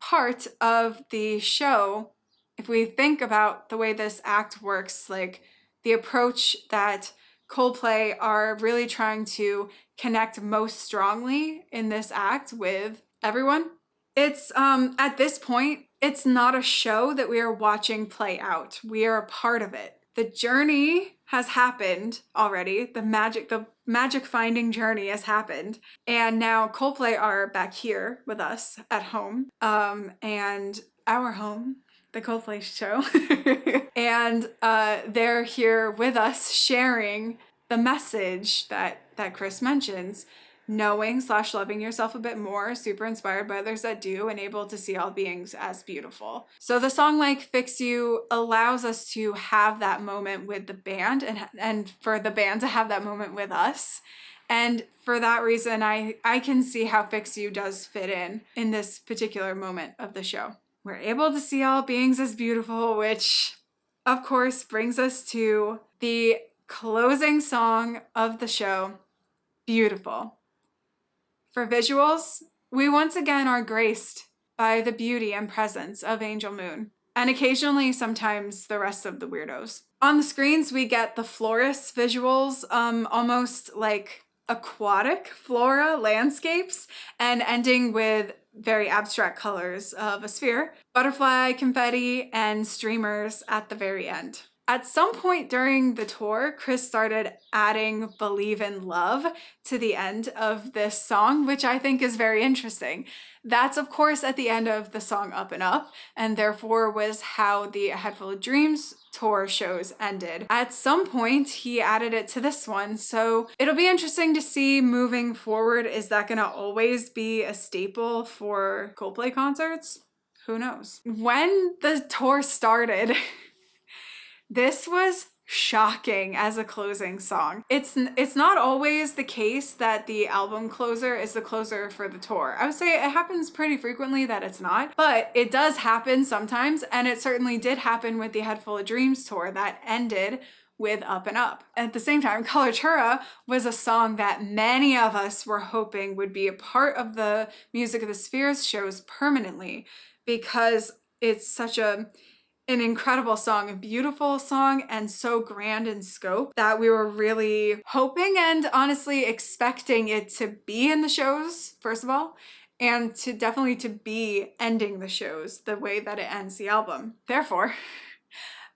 part of the show. If we think about the way this act works, like the approach that Coldplay are really trying to connect most strongly in this act with everyone. It's, at this point, it's not a show that we are watching play out. We are a part of it. The journey has happened already. The magic finding journey has happened. And now Coldplay are back here with us at home, and our home, the Coldplay show. And they're here with us sharing the message that Chris mentions, knowing / loving yourself a bit more, super inspired by others that do, and able to see all beings as beautiful. So the song like Fix You allows us to have that moment with the band and for the band to have that moment with us. And for that reason, I can see how Fix You does fit in this particular moment of the show. We're able to see all beings as beautiful, which of course brings us to the closing song of the show, Beautiful. For visuals, we once again are graced by the beauty and presence of Angel Moon, and occasionally sometimes the rest of the weirdos. On the screens, we get the florist visuals, almost like aquatic flora landscapes, and ending with very abstract colors of a sphere, butterfly, confetti, and streamers at the very end. At some point during the tour, Chris started adding Believe in Love to the end of this song, which I think is very interesting. That's, of course, at the end of the song Up and Up, and therefore was how the A Head Full of Dreams tour shows ended. At some point, he added it to this one, so it'll be interesting to see moving forward. Is that gonna always be a staple for Coldplay concerts? Who knows? When the tour started, this was shocking as a closing song. It's not always the case that the album closer is the closer for the tour. I would say it happens pretty frequently that it's not, but it does happen sometimes, and it certainly did happen with the Head Full of Dreams tour that ended with Up and Up. At the same time, Coloratura was a song that many of us were hoping would be a part of the Music of the Spheres shows permanently, because it's such an incredible song, a beautiful song, and so grand in scope that we were really hoping and honestly expecting it to be in the shows, first of all, and to definitely to be ending the shows the way that it ends the album. Therefore,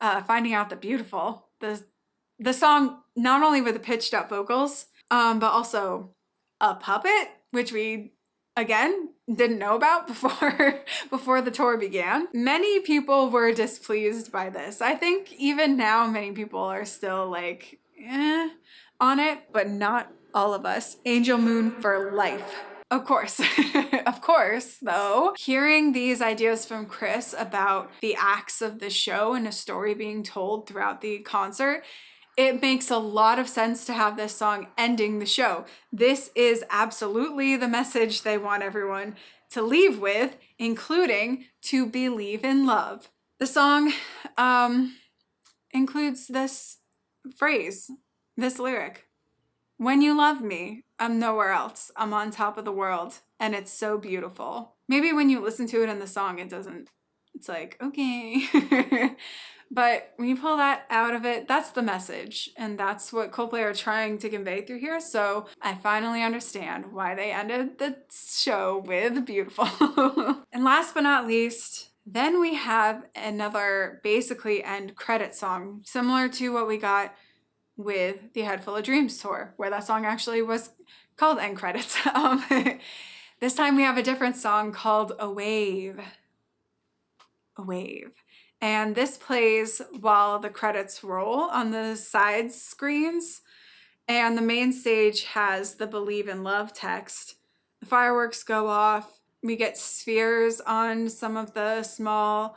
finding out that Beautiful, the song, not only with the pitched up vocals, but also a puppet, which we again didn't know about before the tour began. Many people were displeased by this. I think even now many people are still like on it, but not all of us. Angel Moon for life. Of course, of course, though, hearing these ideas from Chris about the acts of the show and a story being told throughout the concert, It makes a lot of sense to have this song ending the show. This is absolutely the message they want everyone to leave with, including to believe in love. The song includes this phrase, this lyric. When you love me, I'm nowhere else. I'm on top of the world, and it's so beautiful. Maybe when you listen to it in the song, it's like, okay. But when you pull that out of it, that's the message. And that's what Coldplay are trying to convey through here. So I finally understand why they ended the show with beautiful. And last but not least, then we have another basically end credit song, similar to what we got with the Head Full of Dreams tour, where that song actually was called End Credits. This time we have a different song called A Wave. A Wave. And this plays while the credits roll on the side screens. And the main stage has the Believe in Love text. The fireworks go off. We get spheres on some of the small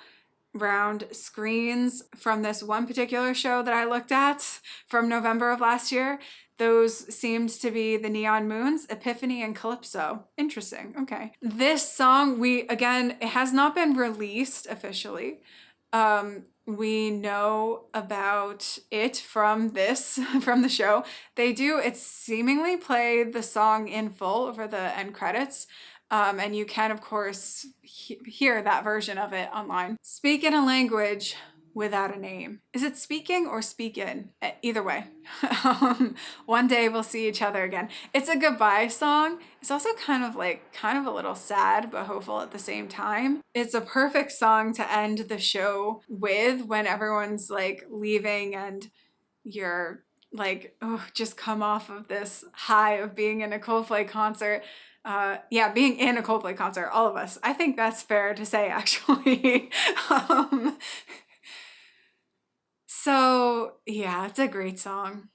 round screens from this one particular show that I looked at from November of last year. Those seemed to be the Neon Moons, Epiphany, and Calypso. Interesting. Okay. This song, it has not been released officially. We know about it from the show. It's seemingly play the song in full over the end credits. And you can, of course, hear that version of it online. Speak in a language without a name. Is it speaking or speakin'? Either way. One day we'll see each other again. It's a goodbye song. It's also kind of a little sad, but hopeful at the same time. It's a perfect song to end the show with when everyone's like leaving and you're like, oh, just come off of this high of being in a Coldplay concert. Being in a Coldplay concert, all of us. I think that's fair to say, actually. So, yeah, it's a great song.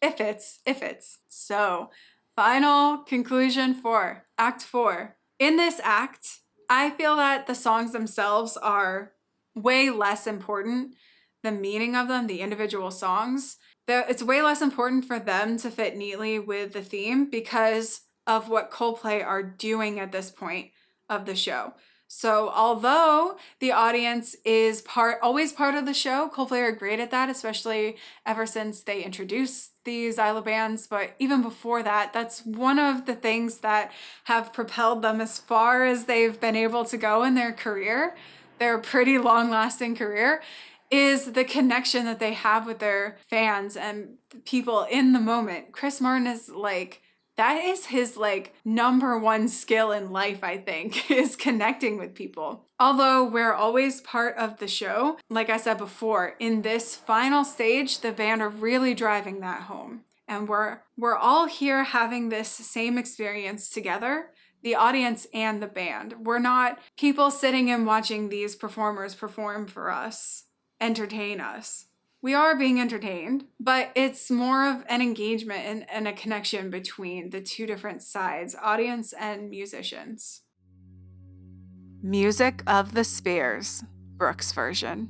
It fits. So, final conclusion for Act 4. In this act, I feel that the songs themselves are way less important. The meaning of them, the individual songs, it's way less important for them to fit neatly with the theme because of what Coldplay are doing at this point of the show. So although the audience is always part of the show, Coldplay are great at that, especially ever since they introduced the Xylo bands. But even before that, that's one of the things that have propelled them as far as they've been able to go in their career, their pretty long-lasting career, is the connection that they have with their fans and people in the moment. Chris Martin is that is his number one skill in life, I think, is connecting with people. Although we're always part of the show, like I said before, in this final stage, the band are really driving that home. And we're all here having this same experience together, the audience and the band. We're not people sitting and watching these performers perform for us, entertain us. We are being entertained, but it's more of an engagement and a connection between the two different sides, audience and musicians. Music of the Spheres, Brooke's version.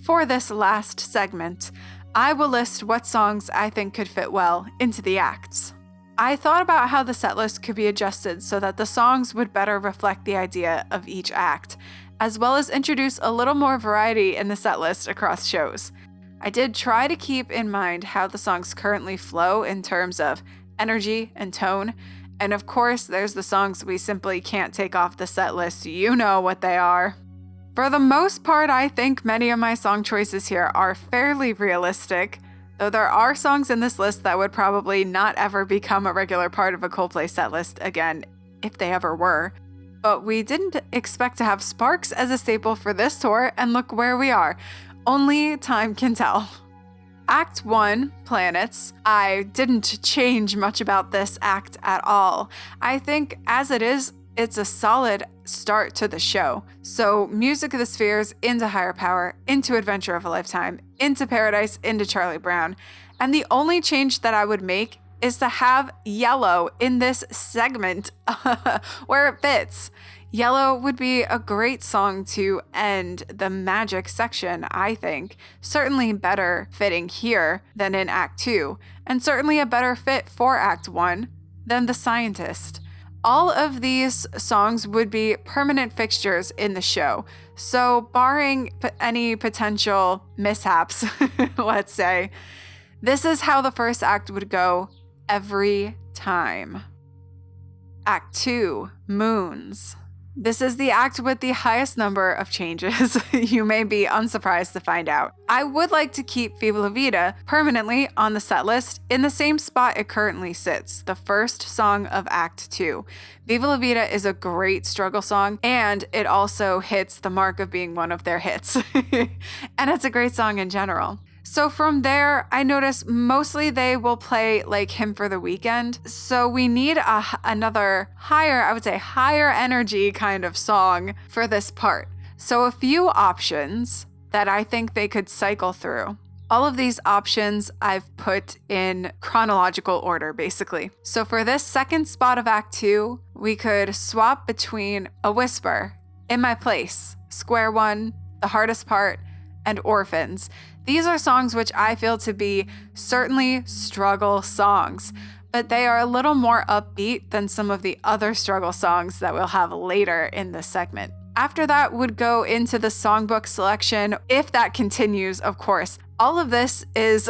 For this last segment, I will list what songs I think could fit well into the acts. I thought about how the setlist could be adjusted so that the songs would better reflect the idea of each act, as well as introduce a little more variety in the setlist across shows. I did try to keep in mind how the songs currently flow in terms of energy and tone, and of course there's the songs we simply can't take off the set list. You know what they are. For the most part, I think many of my song choices here are fairly realistic, though there are songs in this list that would probably not ever become a regular part of a Coldplay set list again, if they ever were. But we didn't expect to have Sparks as a staple for this tour, and look where we are. Only time can tell. Act 1, Planets. I didn't change much about this act at all. I think as it is, it's a solid start to the show. So Music of the Spheres into Higher Power, into Adventure of a Lifetime, into Paradise, into Charlie Brown. And the only change that I would make is to have yellow in this segment where it fits. Yellow would be a great song to end the magic section, I think. Certainly better fitting here than in Act 2, and certainly a better fit for Act 1 than The Scientist. All of these songs would be permanent fixtures in the show, so barring any potential mishaps, let's say, this is how the first act would go every time. Act 2, Moons. This is the act with the highest number of changes. You may be unsurprised to find out. I would like to keep Viva La Vida permanently on the set list in the same spot it currently sits, the first song of Act 2. Viva La Vida is a great struggle song, and it also hits the mark of being one of their hits. And it's a great song in general. So from there, I notice mostly they will play like Hymn for the Weekend. So we need another higher energy kind of song for this part. So a few options that I think they could cycle through. All of these options I've put in chronological order, basically. So for this second spot of Act 2, we could swap between A Whisper, In My Place, Square One, The Hardest Part, and Orphans. These are songs which I feel to be certainly struggle songs, but they are a little more upbeat than some of the other struggle songs that we'll have later in this segment. After that would go into the songbook selection, if that continues, of course. All of this is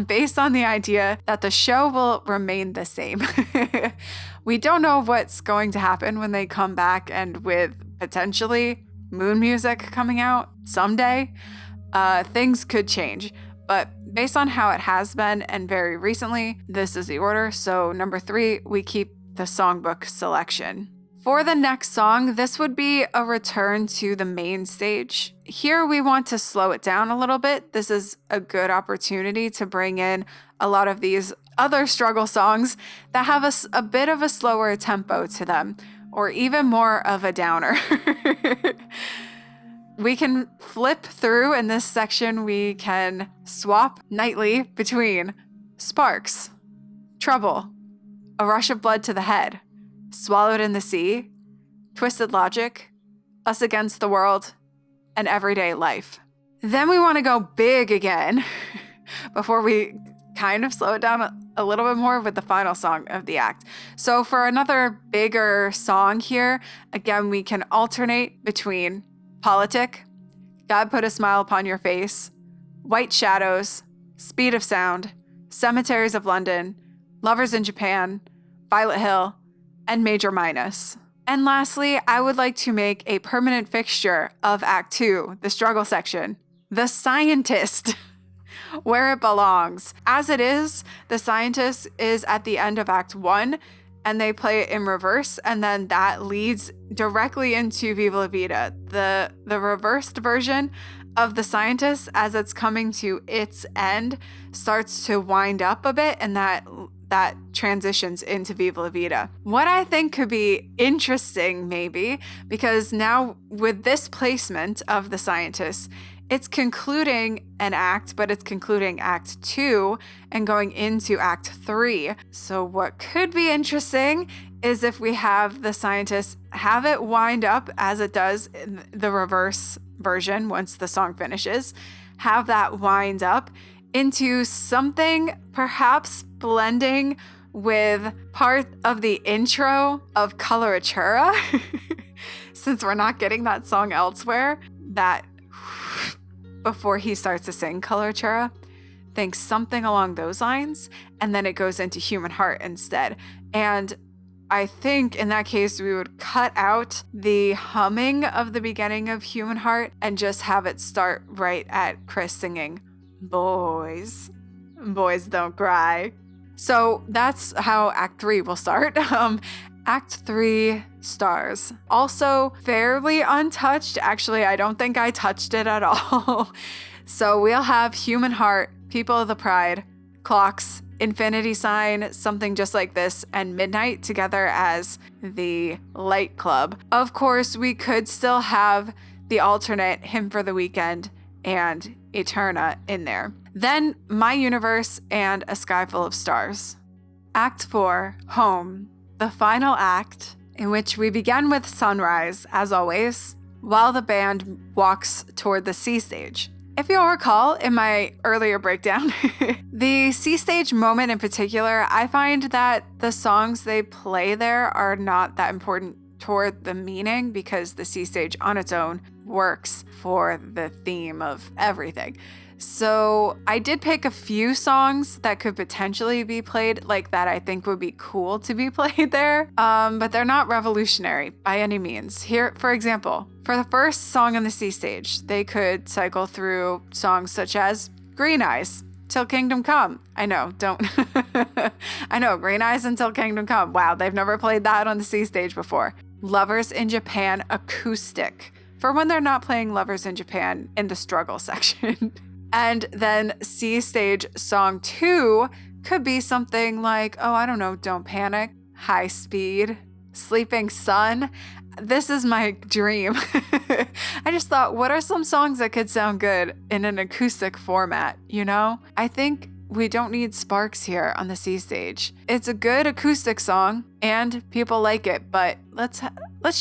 based on the idea that the show will remain the same. We don't know what's going to happen when they come back, and with potentially moon music coming out someday, things could change, but based on how it has been and very recently, this is the order. So number 3, we keep the songbook selection. For the next song, this would be a return to the main stage. Here we want to slow it down a little bit. This is a good opportunity to bring in a lot of these other struggle songs that have a bit of a slower tempo to them, or even more of a downer. We can flip through in this section. We can swap nightly between Sparks, Trouble, A Rush of Blood to the Head, Swallowed in the Sea, Twisted Logic, Us Against the World, and Everyday Life. Then we want to go big again before we kind of slow it down a little bit more with the final song of the act. So for another bigger song here, again, we can alternate between Politic, God Put a Smile Upon Your Face, White Shadows, Speed of Sound, Cemeteries of London, Lovers in Japan, Violet Hill, and Major Minus. And lastly, I would like to make a permanent fixture of Act 2, the struggle section, The Scientist, where it belongs. As it is, The Scientist is at the end of Act 1, and they play it in reverse, and then that leads directly into Viva La Vida. The reversed version of The Scientist, as it's coming to its end, starts to wind up a bit, and that transitions into Viva La Vida. What I think could be interesting, maybe, because now with this placement of The Scientist, it's concluding an act, but it's concluding Act 2 and going into Act 3. So what could be interesting is if we have The Scientist have it wind up as it does in the reverse version once the song finishes, have that wind up into something perhaps blending with part of the intro of Coloratura, since we're not getting that song elsewhere, that before he starts to sing Coloratura, think something along those lines, and then it goes into Human Heart instead. And I think in that case, we would cut out the humming of the beginning of Human Heart and just have it start right at Chris singing, Boys Don't Cry. So that's how Act 3 will start. Act 3, Stars. Also fairly untouched. Actually, I don't think I touched it at all. So we'll have Human Heart, People of the Pride, Clocks, Infinity Sign, Something Just Like This, and Midnight together as the Light Club. Of course, we could still have the alternate Hymn for the Weekend and Eterna in there. Then My Universe and A Sky Full of Stars. Act 4, Home. The final act in which we begin with Sunrise, as always, while the band walks toward the C stage. If you'll recall in my earlier breakdown, the C stage moment in particular, I find that the songs they play there are not that important toward the meaning because the C stage on its own works for the theme of everything. So I did pick a few songs that could potentially be played like that I think would be cool to be played there, but they're not revolutionary by any means. Here, for example, for the first song on the C stage, they could cycle through songs such as Green Eyes, Till Kingdom Come. I know, I know, Green Eyes and Till Kingdom Come. Wow, they've never played that on the C stage before. Lovers in Japan acoustic, for when they're not playing Lovers in Japan in the struggle section. And then C stage song 2 could be something like, oh, I don't know, Don't Panic, High Speed, Sleeping Sun. This is my dream. I just thought, what are some songs that could sound good in an acoustic format, you know? I think we don't need sparks here on the C stage. It's a good acoustic song and people like it, but let's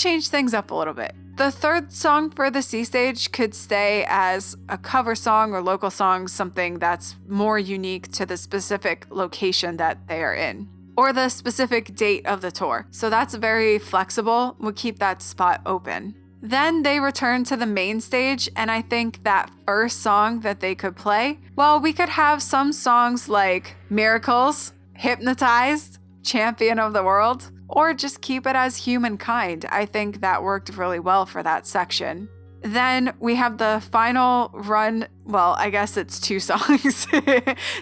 change things up a little bit. The third song for the C stage could stay as a cover song or local song, something that's more unique to the specific location that they are in, or the specific date of the tour. So that's very flexible. We'll keep that spot open. Then they return to the main stage, and I think that first song that they could play, well, we could have some songs like Miracles, Hypnotized, Champion of the World, or just keep it as Humankind. I think that worked really well for that section. Then we have the final run. Well, I guess it's 2 songs,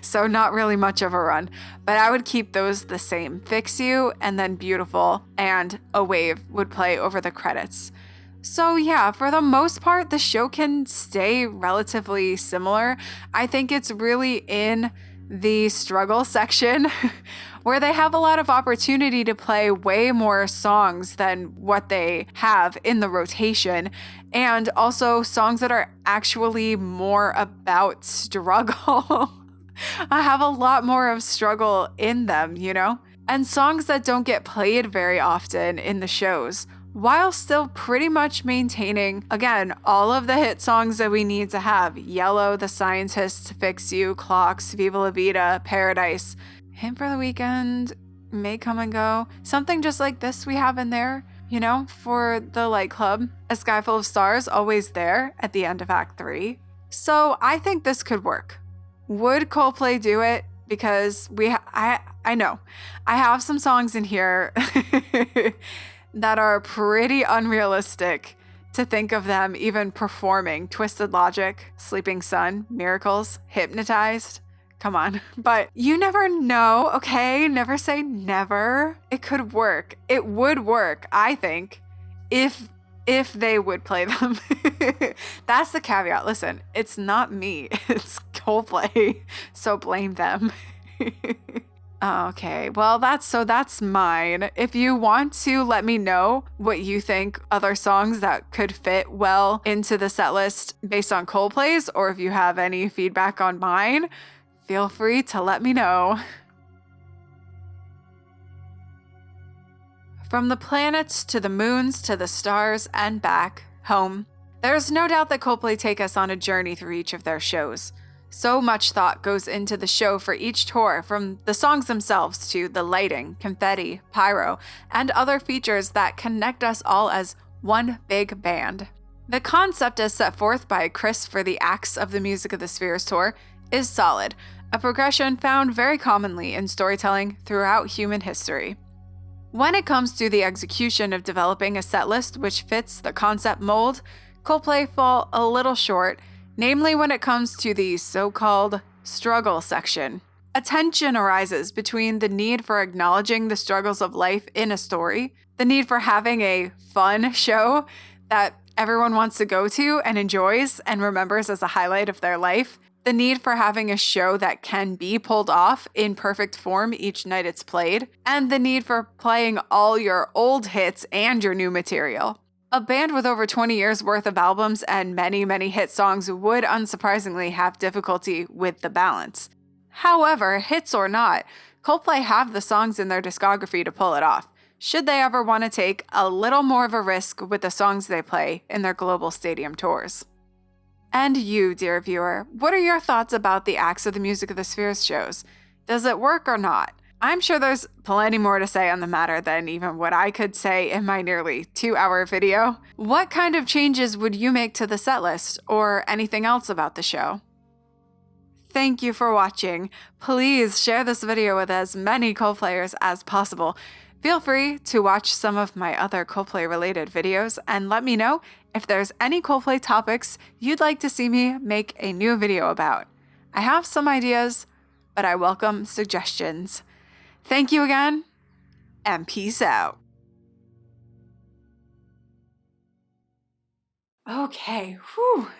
so not really much of a run, but I would keep those the same. Fix You and then Beautiful and A Wave would play over the credits. So yeah, for the most part, the show can stay relatively similar. I think it's really in the struggle section where they have a lot of opportunity to play way more songs than what they have in the rotation, and also songs that are actually more about struggle. I have a lot more of struggle in them, you know? And songs that don't get played very often in the shows, while still pretty much maintaining, again, all of the hit songs that we need to have. Yellow, The Scientists, Fix You, Clocks, Viva La Vida, Paradise, Hymn for the Weekend, May Come and Go. Something just like this we have in there, you know, for the Light Club. A Sky Full of Stars, always there at the end of Act 3. So I think this could work. Would Coldplay do it? Because I know, I have some songs in here that are pretty unrealistic to think of them even performing. Twisted Logic, Sleeping Sun, Miracles, Hypnotized. Come on. But you never know, okay? Never say never. It could work. It would work, I think, if they would play them. That's the caveat. Listen, it's not me. It's Coldplay. So blame them. Okay, well, that's mine. If you want to let me know what you think other songs that could fit well into the set list based on Coldplay's, or if you have any feedback on mine, feel free to let me know. From the planets to the moons to the stars and back, home, there's no doubt that Coldplay take us on a journey through each of their shows. So much thought goes into the show for each tour, from the songs themselves to the lighting, confetti, pyro, and other features that connect us all as one big band. The concept as set forth by Chris for the acts of the Music of the Spheres tour is solid, a progression found very commonly in storytelling throughout human history. When it comes to the execution of developing a set list which fits the concept mold, Coldplay fall a little short, namely when it comes to the so-called struggle section. A tension arises between the need for acknowledging the struggles of life in a story, the need for having a fun show that everyone wants to go to and enjoys and remembers as a highlight of their life, the need for having a show that can be pulled off in perfect form each night it's played, and the need for playing all your old hits and your new material. A band with over 20 years worth of albums and many, many hit songs would unsurprisingly have difficulty with the balance. However, hits or not, Coldplay have the songs in their discography to pull it off. should they ever want to take a little more of a risk with the songs they play in their global stadium tours. And you, dear viewer, what are your thoughts about the Acts of the Music of the Spheres shows? Does it work or not? I'm sure there's plenty more to say on the matter than even what I could say in my nearly 2-hour video. What kind of changes would you make to the setlist or anything else about the show? Thank you for watching. Please share this video with as many Coldplayers as possible. Feel free to watch some of my other Coldplay related videos and let me know if there's any Coldplay topics you'd like to see me make a new video about. I have some ideas, but I welcome suggestions. Thank you again, and peace out. Okay, whew.